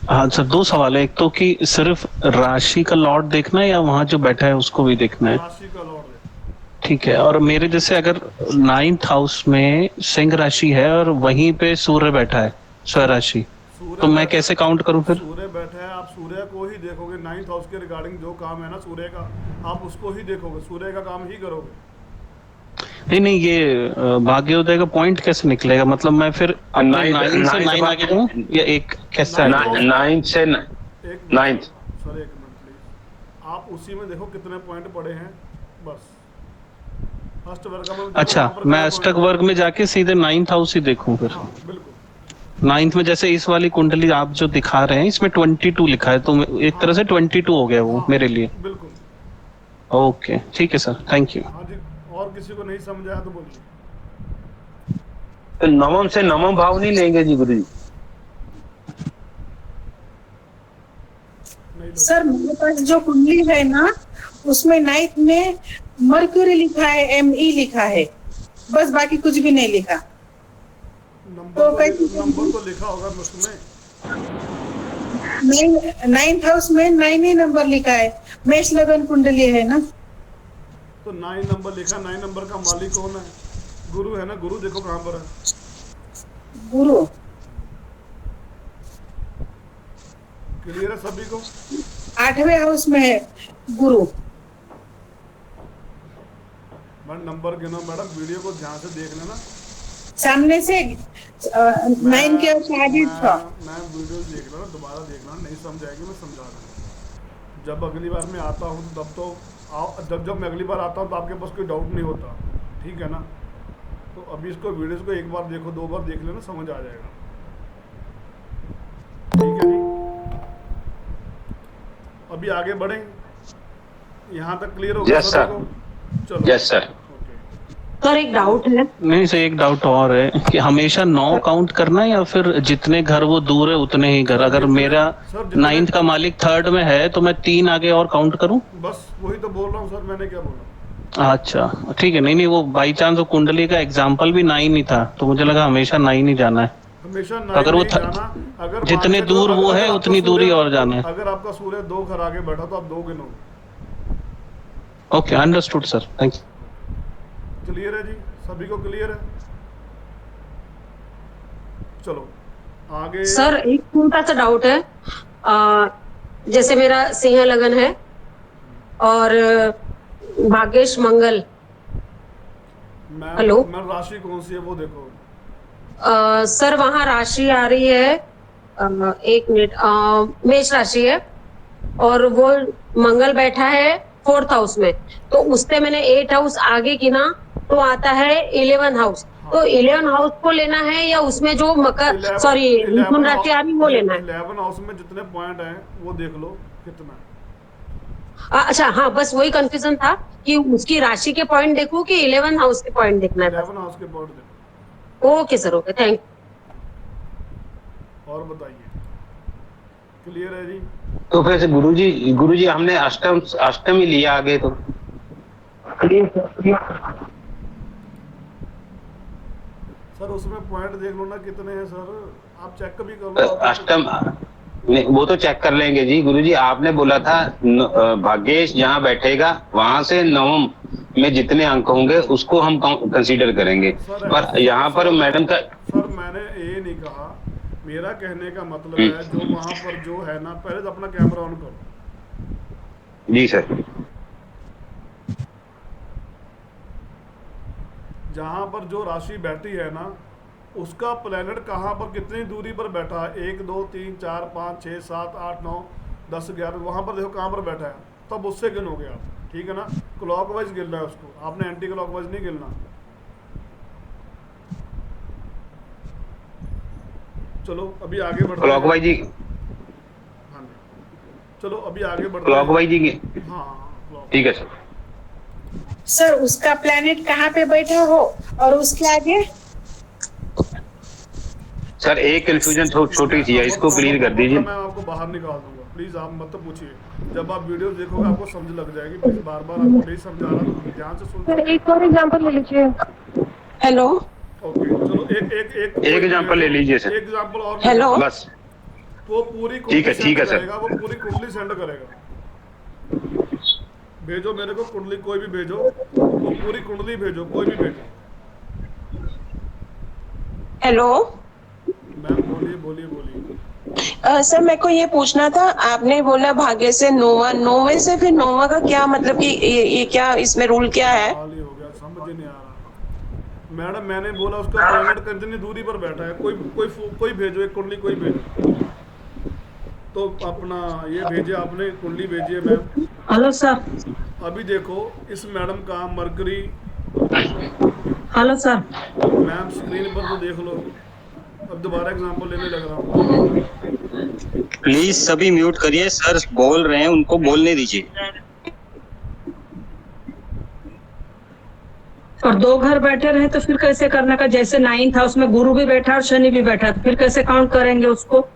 हाँ सर, 2 सवाल है। एक तो कि सिर्फ राशि का लॉर्ड देखना है या वहाँ जो बैठा है उसको भी देखना है? राशि का लॉर्ड है। ठीक है। और मेरे जैसे अगर 9th हाउस में सिंह राशि है और वहीं पे सूर्य बैठा है स्वराशि, तो मैं कैसे काउंट करूं फिर? सूर्य बैठा है, आप सूर्य को ही देखोगे। 9th हाउस के रिगार्डिंग जो काम है ना सूर्य का, आप उसको ही देखोगे, सूर्य का काम ही करोगे। नहीं, ये भाग्योदय का पॉइंट कैसे निकलेगा? मतलब मैं फिर 9 से 9 आगे जाऊं या एक कैसा है? 9 से 9। सर एक मिनट प्लीज, आप उसी में देखो कितने पॉइंट पड़े हैं, बस। फर्स्ट वर्ग में अच्छा, मैं अष्टक वर्ग में जाके सीधे 9th हाउस ही देखूं फिर? हाँ, बिल्कुल। 9th में जैसे इस वाली कुंडली आप जो दिखा रहे हैं इसमें 22 लिखा है, तो एक तरह से 22 हो गया वो मेरे लिए। बिल्कुल। ओके ठीक है सर, थैंक यू। हाँ जी, और किसी को नहीं समझ आया तो बोलिए। तो नवम से नवम भाव नहीं लेंगे जी गुरु जी? सर मेरे पास जो कुंडली है ना, उसमें 9th में मर्क्यूरी लिखा है, ME लिखा है, बस बाकी कुछ भी नहीं लिखा। नंबर तो लिखा होगा उसमें। 9th हाउस में 9 ही नंबर लिखा है, मेष लगन कुंडली है ना, तो 9 नंबर लिखा। 9 नंबर का मालिक कौन है? गुरु है ना। गुरु देखो कहाँ पर है, गुरु। क्लियर है सभी को? 8वें हाउस में है गुरु। मैडम नंबर गिनो मैडम, वीडियो को ध्यान से देख लेना। सामने से 9 के आगे था। मैं वीडियो देख लेना, दोबारा देखना, नहीं समझ आएगी मैं समझा दूंगा। जब अगली बार मैं आता हूँ तब तो जब मैं अगली बार आता हूँ तो आपके पास कोई डाउट नहीं होता, ठीक है ना? तो अभी इसको वीडियोस को एक बार देखो, 2 बार देख लेना, समझ आ जाएगा। ठीक है जी, अभी आगे बढ़ें। यहाँ तक क्लियर हो गया? Yes sir. चलो यस सर। सर एक डाउट है। नहीं सर, एक डाउट और है कि हमेशा 9 काउंट करना है या फिर जितने घर वो दूर है उतने ही घर? अगर मेरा 9th का मालिक 3rd में है तो मैं 3 आगे और काउंट करूं? बस वही तो बोल रहा हूँ सर, मैंने क्या बोला। अच्छा ठीक है। नहीं, वो बाई चांस वो कुंडली का एग्जाम्पल भी 9 ही था, तो मुझे लगा हमेशा 9 ही जाना है। हमेशा 9 अगर वो अगर जितने दूर वो है उतनी दूरी और जाना है। अगर आपका सूर्य 2 घर आगे बैठा तो आप 2 गिनो। Okay, understood sir, thank you. Clear है जी, सभी को क्लियर है? चलो आगे। सर एक छोटा सा डाउट है। जैसे मेरा सिंह लगन है और भाग्येश मंगल। हेलो मैं राशि कौन सी है वो देखो। सर वहाँ राशि आ रही है, एक मिनट, मेष राशि है और वो मंगल बैठा है 4th हाउस में, तो उससे मैंने 8 हाउस आगे गिना तो आता है 11 हाउस। तो 11 हाउस को लेना है या उसमें जो मिथुन राशि आ रही वो लेना है? 11 हाउस में जितने पॉइंट हैं वो देख लो कितना। अच्छा हाँ, बस वही कंफ्यूजन था कि उसकी राशि के पॉइंट देखूं कि 11 हाउस के पॉइंट देखना है? 11 हाउस के पॉइंट देखो। Okay sir, okay, thank. और बताइए, क्लियर है जी? तो फिर गुरुजी हमने अष्टम ही लिया आगे तो? सर उसमें पॉइंट देख लो ना कितने हैं सर, आप चेक भी कर लो। अष्टम वो तो चेक कर लेंगे जी। गुरुजी आपने बोला था भाग्येश जहाँ बैठेगा वहां से नवम में जितने अंक होंगे उसको हम कंसीडर करेंगे, पर यहाँ पर मैडम का सर मैंने ये नहीं कहा, मेरा कहने का मतलब है जो वहां पर जो है ना, पहले तो अपना कैमरा ऑन करो। जी सर। जहां पर जो राशि बैठी है ना उसका प्लेनेट कहाँ पर कितनी दूरी पर बैठा है, 1 2 3 4 5 6 7 8 9 10 11, वहां पर देखो कहाँ पर बैठा है, तब उससे गिनोगे आप, ठीक है ना। क्लॉकवाइज गिनना है उसको, आपने एंटी क्लॉकवाइज नहीं गिनना। चलो अभी आगे बढ़ते हैं। क्लॉकवाइज जी, हाँ चलो अभी आगे बढ़ते हैं। क्लॉकवाइज जी, हाँ ठीक है सर। सर उसका प्लेनेट कहाँ पे बैठा हो और उसके आगे। सर एक कंफ्यूजन छोटी सी है, इसको क्लियर कर दीजिए। मैं आपको बाहर निकाल दूंगा, प्लीज आप मत पूछिए, जब आप वीडियो देखोगे आपको समझ लग जाएगी। प्लीज बार बार आपको नहीं समझा रहा तो ध्यान से सुन। एक और एग्जांपल ले लीजिए। हेलो ओके चलो एक एग्जांपल ले लीजिए सर। एक एग्जांपल और हेलो बस। वो पूरी ठीक है सर। वो पूरी कुंडली सेंड करेगा। भेजो मेरे को कुंडली, कोई भी भेजो, वो पूरी कुंडली भेजो, कोई भी भेजो। हेलो मैम बोलिए। सर मेरे को ये पूछना था, आपने बोला भाग्य से नोवा, नोवे से फिर नोवा का क्या मतलब कि ये क्या इसमें रूल क्या है? हो गया, समझ ही नहीं आ रहा मैडम। मैंने बोला उसका प्लेनेट कितनी दूरी पर बैठा है, कोई भेजो, एक कुंडली कोई भेजो। तो अपना ये भेजिए, आपने कुंडली भेजिए मैम। Hello sir. अभी देखो इस मैडम का mercury. Hello sir. Ma'am screen पर तो देख लो। अब दोबारा एग्जांपल लेने लग रहा हूँ। प्लीज सभी म्यूट करिए, सर बोल रहे हैं, उनको बोलने दीजिए। और 2 घर बैठे रहे तो फिर कैसे करने का? जैसे 9 था उसमें गुरु भी बैठा और शनि भी बैठा, तो फिर कैसे काउंट करेंगे उसको?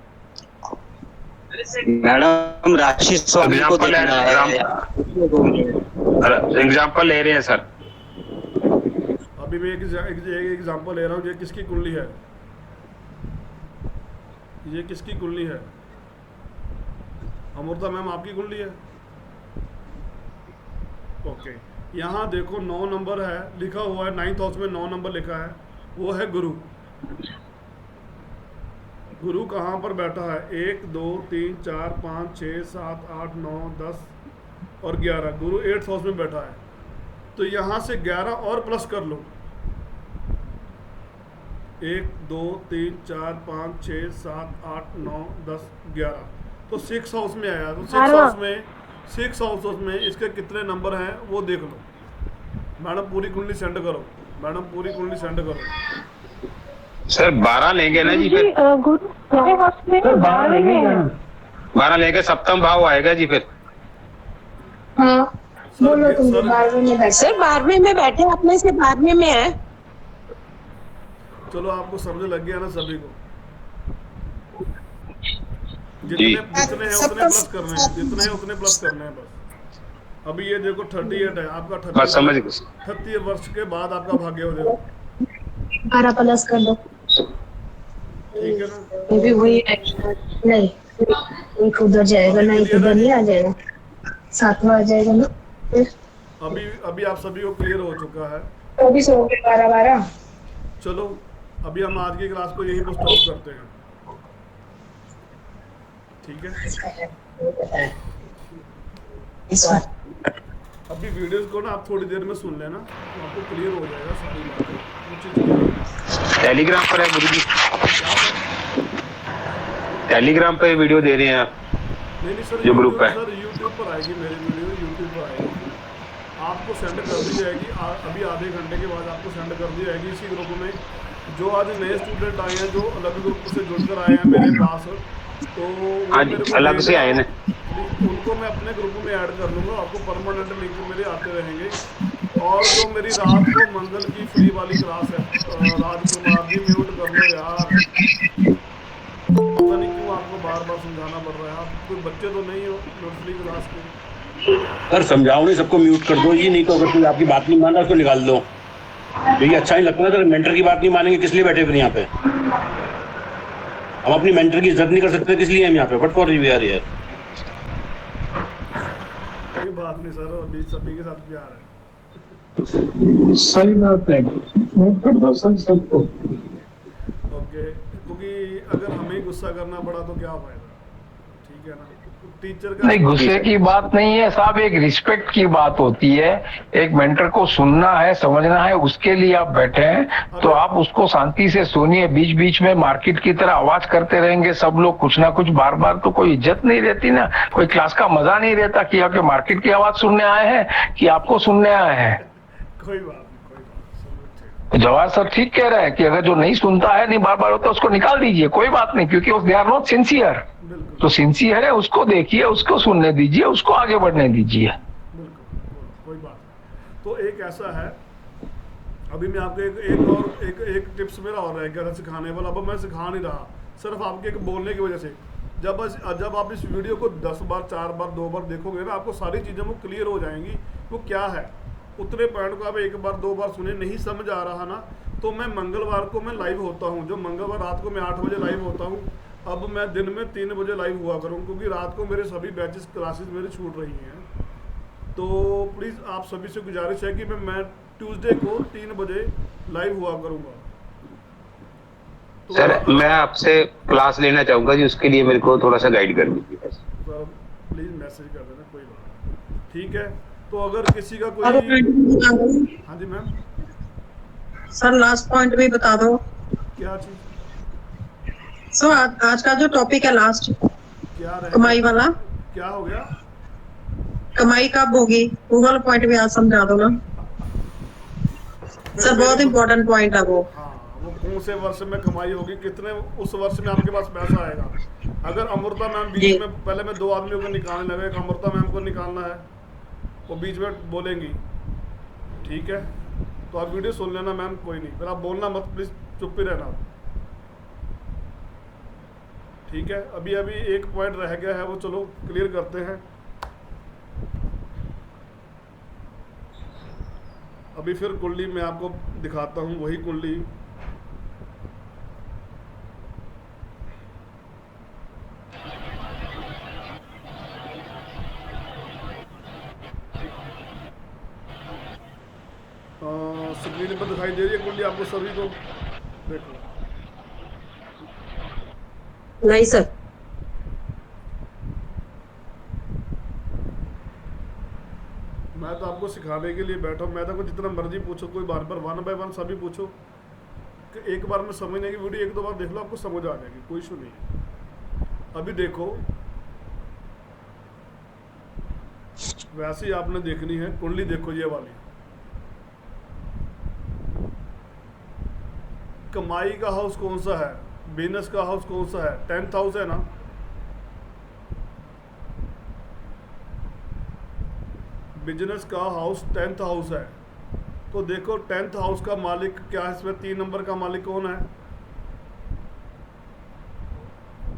मैडम राशि स्वामी को देखना है। एग्जांपल ले रहे हैं सर। अभी मैं एक एग्जांपल ले रहा हूँ। ये किसकी कुंडली है? ये किसकी कुंडली है? अमृता मैम आपकी कुंडली है। ओके यहाँ देखो 9 नंबर है लिखा हुआ है, 9th हाउस में 9 नंबर लिखा है, वो है गुरु। गुरु कहाँ पर बैठा है? 1 2 3 4 5 6 7 8 9 10 और 11। गुरु 8th हाउस में बैठा है, तो यहाँ से 11 और प्लस कर लो। 1 2 3 4 5 6 7 8 9 10 11, तो 6 हाउस में आया। तो 6 हाउस में इसके कितने नंबर हैं वो देख लो। मैडम पूरी कुंडली सेंड करो, मैडम पूरी कुंडली सेंड करो। सर 12 लेंगे ना जी फिर? 12 लेंगे, सप्तम भाव आएगा जी फिर। हाँ बोलो तुम। सर 12वें में बैठे, अपने से 12वें में है। चलो आपको समझ लग गया ना सभी को? जितने हैं उतने प्लस करने हैं, जितने हैं उतने प्लस करने हैं बस। अभी ये देखो 38 है आपका, 38 वर्ष के बाद आपका भाग्योदय हो। 12 प्लस कर दो, ठीक है ना? ये भी वही नहीं, एक उधर जाएगा ना, एक उधर नहीं आ जाएगा, 7वां आ जाएगा ना। अभी आप सभी को क्लियर हो चुका है? 24 हो गए, 12 चलो अभी हम आज की क्लास को यहीं पर स्टॉप करते हैं, ठीक है? अभी वीडियोस को ना आप थोड़ी देर में सुन लेना, तो आपको क्लियर हो जाएगा सारी बातें। टेलीग्राम पर है गुरुजी, टेलीग्राम पे वीडियो दे रहे हैं आप? नहीं सर, जो ग्रुप है सर यूट्यूब पर आएगी मेरी वीडियो, यूट्यूब पर आएगी, आपको सेंड कर दी जाएगी। अभी आधे घंटे के बाद आपको सेंड कर दी जाएगी इसी ग्रुप में। जो आज नए स्टूडेंट आए हैं, जो अलग ग्रुप से जुड़कर आए हैं मेरे पास, तो आज अलग से आए ना, उनको मैं अपने ग्रुप में ऐड कर लूँगा। आपको परमानेंट लिंक मेरे आते रहेंगे। और जो मेरी रात को मंगल की फ्री वाली क्लास है, राजकुमार जी म्यूट कर लो यार, पता नहीं क्यों आपको बार बार समझाना पड़ रहा है। आप कोई बच्चे तो नहीं हो नर्सरी क्लास के? सर समझाओ नहीं, सबको म्यूट कर दो, ये नहीं तो अगर कोई आपकी बात नहीं मान रहा उसको निकाल दो। तो ये अच्छा नहीं लगता ना सर, मेंटर की बात नहीं मानेंगे किस लिए बैठे फिर यहाँ पे? हम अपनी मेंटर की इज्जत नहीं कर सकते, किस लिए हम यहाँ पे? But for we are here. कोई बात नहीं सर, अभी सभी के साथ प्यार है। सही बात है, कर दो सर सबको। ओके, क्योंकि अगर हमें गुस्सा करना पड़ा तो क्या फायदा, ठीक है ना? टीचर का नहीं, गुस्से की बात नहीं है साहब, एक रिस्पेक्ट की बात होती है। एक मेंटर को सुनना है, समझना है, उसके लिए आप बैठे हैं तो आप उसको शांति से सुनिए। बीच बीच में मार्केट की तरह आवाज करते रहेंगे सब लोग कुछ ना कुछ बार बार, तो कोई इज्जत नहीं रहती ना, कोई क्लास का मजा नहीं रहता कि आके मार्केट की आवाज सुनने आए हैं कि आपको सुनने आए हैं। कोई बात जवाहर सर ठीक कह रहे हैं कि अगर जो नहीं सुनता है, नहीं बार बार होता, उसको निकाल दीजिए, कोई बात नहीं, क्योंकि दे आर नॉट सिंसियर। तो सिंसियर है उसको देखिए, उसको सुनने दीजिए, उसको आगे बढ़ने दीजिए। कोई बात। तो एक ऐसा है, अभी मैं आपको एक टिप्स मेरा और रह गया था सिखाने वाला, अब मैं सिखा नहीं रहा, सिर्फ आपके एक बोलने की वजह से। जब आप इस वीडियो को 10 बार 4 बार 2 बार देखोगे ना, आपको सारी चीज़ें वो क्लियर हो जाएंगी वो क्या है। उतने पॉइंट को आप 1 बार 2 बार सुने, नहीं समझ आ रहा ना, तो मैं मंगलवार को मैं लाइव होता हूँ, जो मंगलवार रात को मैं 8 बजे लाइव होता हूँ। अब मैं दिन में 3 बजे लाइव हुआ करूँ, क्योंकि रात को मेरे सभी बैचेस क्लासेस मेरी छूट रही हैं। तो प्लीज़ आप सभी से गुजारिश है कि मैं ट्यूसडे को 3 बजे लाइव हुआ करूँगा। तो सर मैं आपसे क्लास लेना चाहूँगा जी, उसके लिए मेरे को थोड़ा सा गाइड कर दीजिए। सर प्लीज़ मैसेज कर देना, कोई बात, ठीक है? तो अगर किसी का कोई, हाँ जी मैम। सर लास्ट पॉइंट भी बता दो। क्या चीज? सर आज का जो टॉपिक है लास्ट, क्या कमाई वाला, क्या हो गया? कमाई कब होगी, वो वाला पॉइंट भी आज समझा दो ना सर, बहुत इंपॉर्टेंट पॉइंट है वो। वो कौन से वर्ष में कमाई होगी, कितने उस वर्ष में आपके पास पैसा आएगा? अगर अमृता मैम बीच में, पहले मैं 2 आदमियों को निकालने लगा, एक अमृता मैम को निकालना है, वो बीच में बोलेंगी, ठीक है? तो आप वीडियो सुन लेना मैम, कोई नहीं, फिर आप बोलना मत, प्लीज चुप ही रहना, ठीक है? अभी एक पॉइंट रह गया है, वो चलो क्लियर करते हैं। अभी फिर कुंडली मैं आपको दिखाता हूँ, वही कुंडली। स्क्रीन पर दिखाई दे रही है कुंडली आपको सभी को? देखो। नहीं सर। मैं तो आपको सिखाने के लिए बैठा हूँ, मैं तो जितना मर्जी पूछो, कोई बार बार 1 बाय 1 सभी पूछो, कि एक बार में समझने की वीडियो 1-2 बार देख लो, आपको समझ आ जाएगी, कोई इशू नहीं है। अभी देखो, वैसे ही आपने देखनी है कुंडली, देखो ये वाली। कमाई का हाउस कौन सा है, बिजनेस का हाउस कौन सा है? 10th हाउस है ना। बिजनेस का हाउस 10th हाउस है। तो देखो 10th हाउस का मालिक क्या है, इसमें 3 नंबर का मालिक कौन है?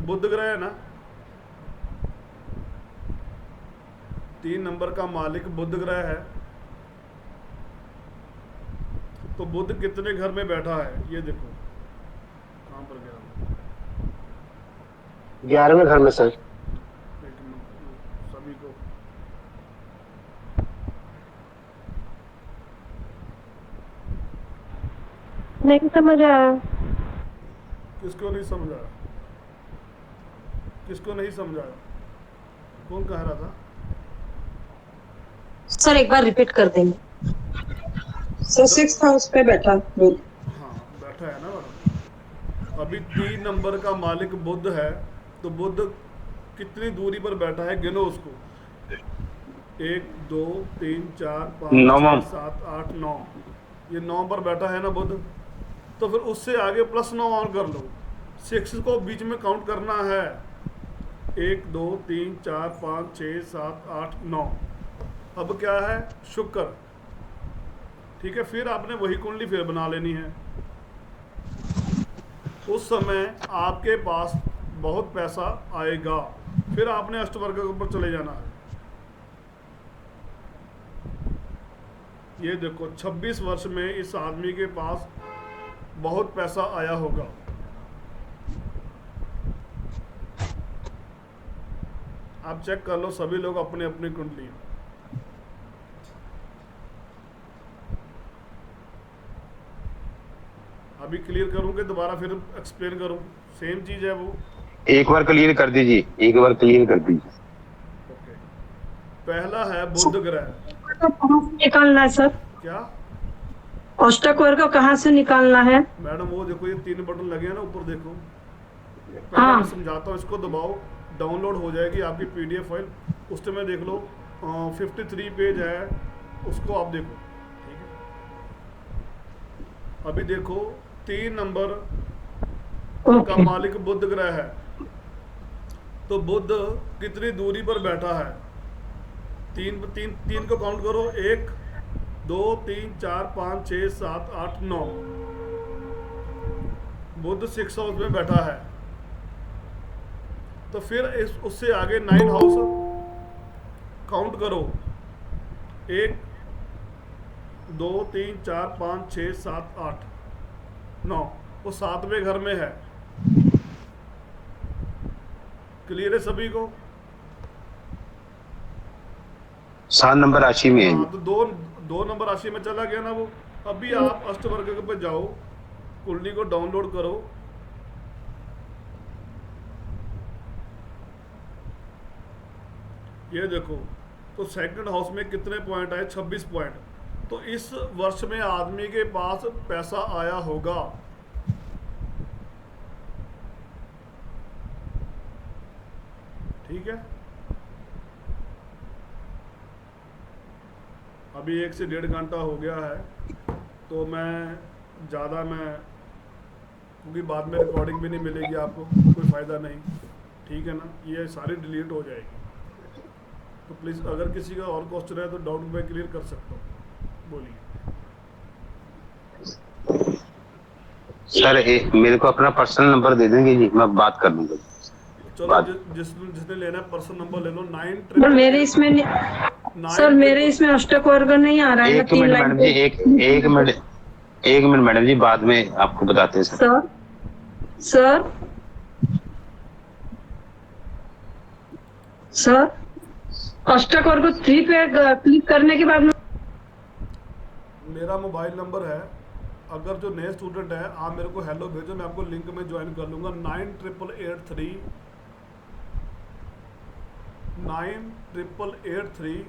बुध ग्रह है ना। 3 नंबर का मालिक बुध ग्रह है। तो बुध कितने घर में बैठा है, ये देखो कहाँ पर गया? 11वें घर में सर। सभी को नहीं समझ आया। किसको नहीं समझ आया? किसको नहीं समझ आया? कौन कह रहा था? सर एक बार रिपीट कर देंगे। सर 6th हाउस पे बैठा बुध। हाँ बैठा है ना। अभी 3 नंबर का मालिक बुध है, तो बुध कितनी दूरी पर बैठा है, गिनो उसको। 1 2 3 4 5 6 7 8 9, ये 9 पर बैठा है ना बुध। तो फिर उससे आगे +9 और कर लो, 6 को बीच में काउंट करना है। 1 2 3 4 5 6 7 8 9। अब क्या है? शुक्र, ठीक है? फिर आपने वही कुंडली फिर बना लेनी है। उस समय आपके पास बहुत पैसा आएगा। फिर आपने अष्टवर्ग के ऊपर चले जाना है। ये देखो 26 वर्ष में इस आदमी के पास बहुत पैसा आया होगा। आप चेक कर लो सभी लोग अपनी अपनी कुंडली। अभी क्लियर करूं कि दोबारा फिर एक्सप्लेन करूं? सेम चीज है वो। एक बार क्लियर कर दीजिए, एक बार क्लियर कर दीजिए। पहला है बुध ग्रह। निकालना है सर? क्या अष्टक वर्ग को कहाँ से निकालना है? मैडम वो देखो ये 3 बटन लगे हैं ना ऊपर, देखो हाँ। मैं समझाता हूँ, इसको दबाओ, डाउनलोड हो जाएगी आपकी PDF फाइल। उस में देख लो 53 पेज है, उसको आप देखो। ठीक है, अभी देखो 3 नंबर का मालिक बुध ग्रह है, तो बुध कितनी दूरी पर बैठा है? 3 को काउंट करो, 1 2 3 4 5 6 7 8 9। बुध 6 हाउस में बैठा है, तो फिर उससे आगे 9 हाउस काउंट करो, 1 2 3 4 5 6 7 8 9। वो 7वें घर में है। क्लियर है सभी को? 7 नंबर राशि में है। तो दो नंबर राशि में चला गया ना वो। अभी आप अष्टवर्ग पे जाओ, कुंडली को डाउनलोड करो, ये देखो, तो सेकंड हाउस में कितने पॉइंट आए? 26 पॉइंट। तो इस वर्ष में आदमी के पास पैसा आया होगा। ठीक है, अभी 1 से 1.5 घंटा हो गया है, तो मैं क्योंकि बाद में रिकॉर्डिंग भी नहीं मिलेगी आपको, कोई फ़ायदा नहीं। ठीक है ना, ये सारी डिलीट हो जाएगी। तो प्लीज़ अगर किसी का और क्वेश्चन है तो डाउट मैं क्लियर कर सकता हूँ, बोलिए। सर मेरे को अपना पर्सनल नंबर दे देंगे जी, मैं बात कर लूँगा। चलो जिसने लेना है पर्सनल नंबर ले लो। 9 सर मेरे इसमें अष्टक वर्ग नहीं आ रहा है। एक मिनट मैडम जी, एक मिनट मैडम जी, बाद में आपको बताते हैं सर। सर अष्टक वर्ग 3 पे क्लिक करने के बाद मेरा मोबाइल नंबर है, अगर जो नए स्टूडेंट है आप मेरे को हेलो भेजो, मैं आपको लिंक में ज्वाइन कर लूँगा। 9883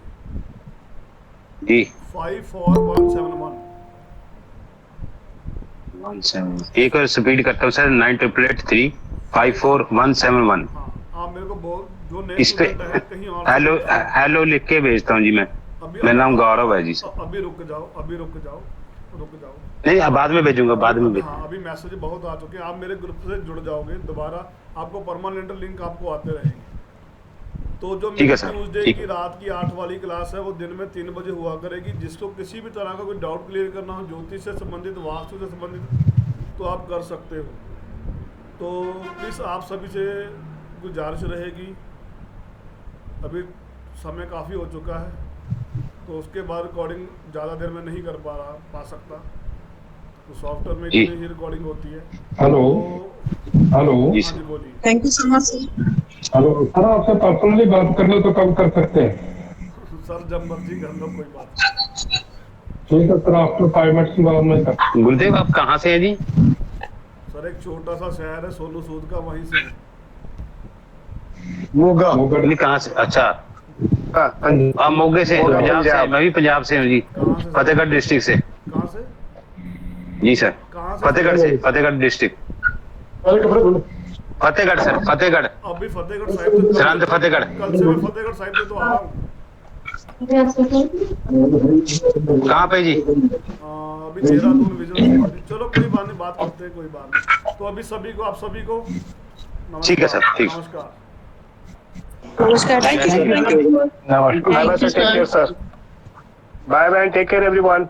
जी 54171। एक बार स्पीड करता हूँ सर, 9883 54171। आप मेरे को जो नए इस पे स्टूडेंट है कहीं और हेलो लिख के भेजता हूँ जी मैं। मेरा नाम गौरव है जी सर। अभी रुक जाओ। नहीं, बाद में भेजूंगा, बाद में हाँ, अभी मैसेज बहुत आ चुके हैं। आप मेरे ग्रुप से जुड़ जाओगे, दोबारा आपको परमानेंट लिंक आपको आते रहेंगे। तो जो ट्यूसडे की रात की 8 वाली क्लास है वो दिन में 3 बजे हुआ करेगी। जिसको किसी भी तरह का कोई डाउट क्लियर करना हो, ज्योतिष से संबंधित, वास्तु से संबंधित, तो आप कर सकते हो। तो प्लीज़ आप सभी से गुजारिश रहेगी, अभी समय काफ़ी हो चुका है, तो उसके बाद रिकॉर्डिंग ज़्यादा देर में नहीं कर पा सकता, तो सॉफ्टवेयर में इतनी ही रिकॉर्डिंग होती है। हेलो जी बोलिए। Thank you so much sir. Hello sir, आपसे पर्सनली बात करना तो कब कर सकते हैं? सर जब मर्जी कर लो, कोई बात। ठीक है सर, आफ्टर 5 मिनट्स बाद में कर। गुरुदेव आप कहाँ से हैं जी? सर एक छोटा सा शहर है सोनू सूद का, वहीं से। मोगा कहाँ से? अच्छा, आप मोगे से? पंजाब से? मैं भी पंजाब से हूँ जी, फतेहगढ़ डिस्ट्रिक्ट से। कहाँ से? जी सर, फतेहगढ़ से, फतेहगढ़ डिस्ट्रिक्ट, फतेहगढ़ सर, फतेहगढ़। अभी फतेहगढ़ साहिब सरहद फतेहगढ़। कल से मैं फतेहगढ़ साहिब से तो आ रहा हूँ। कहाँ पे जी? अभी देहरादून विजन। चलो कोई बात नहीं, बात करते हैं, कोई बात नहीं। तो अभी सभी को, आप सभी को ठीक है सर, ठीक। नमस्कार। Thank you. नमस्कार sir, bye bye, take care everyone.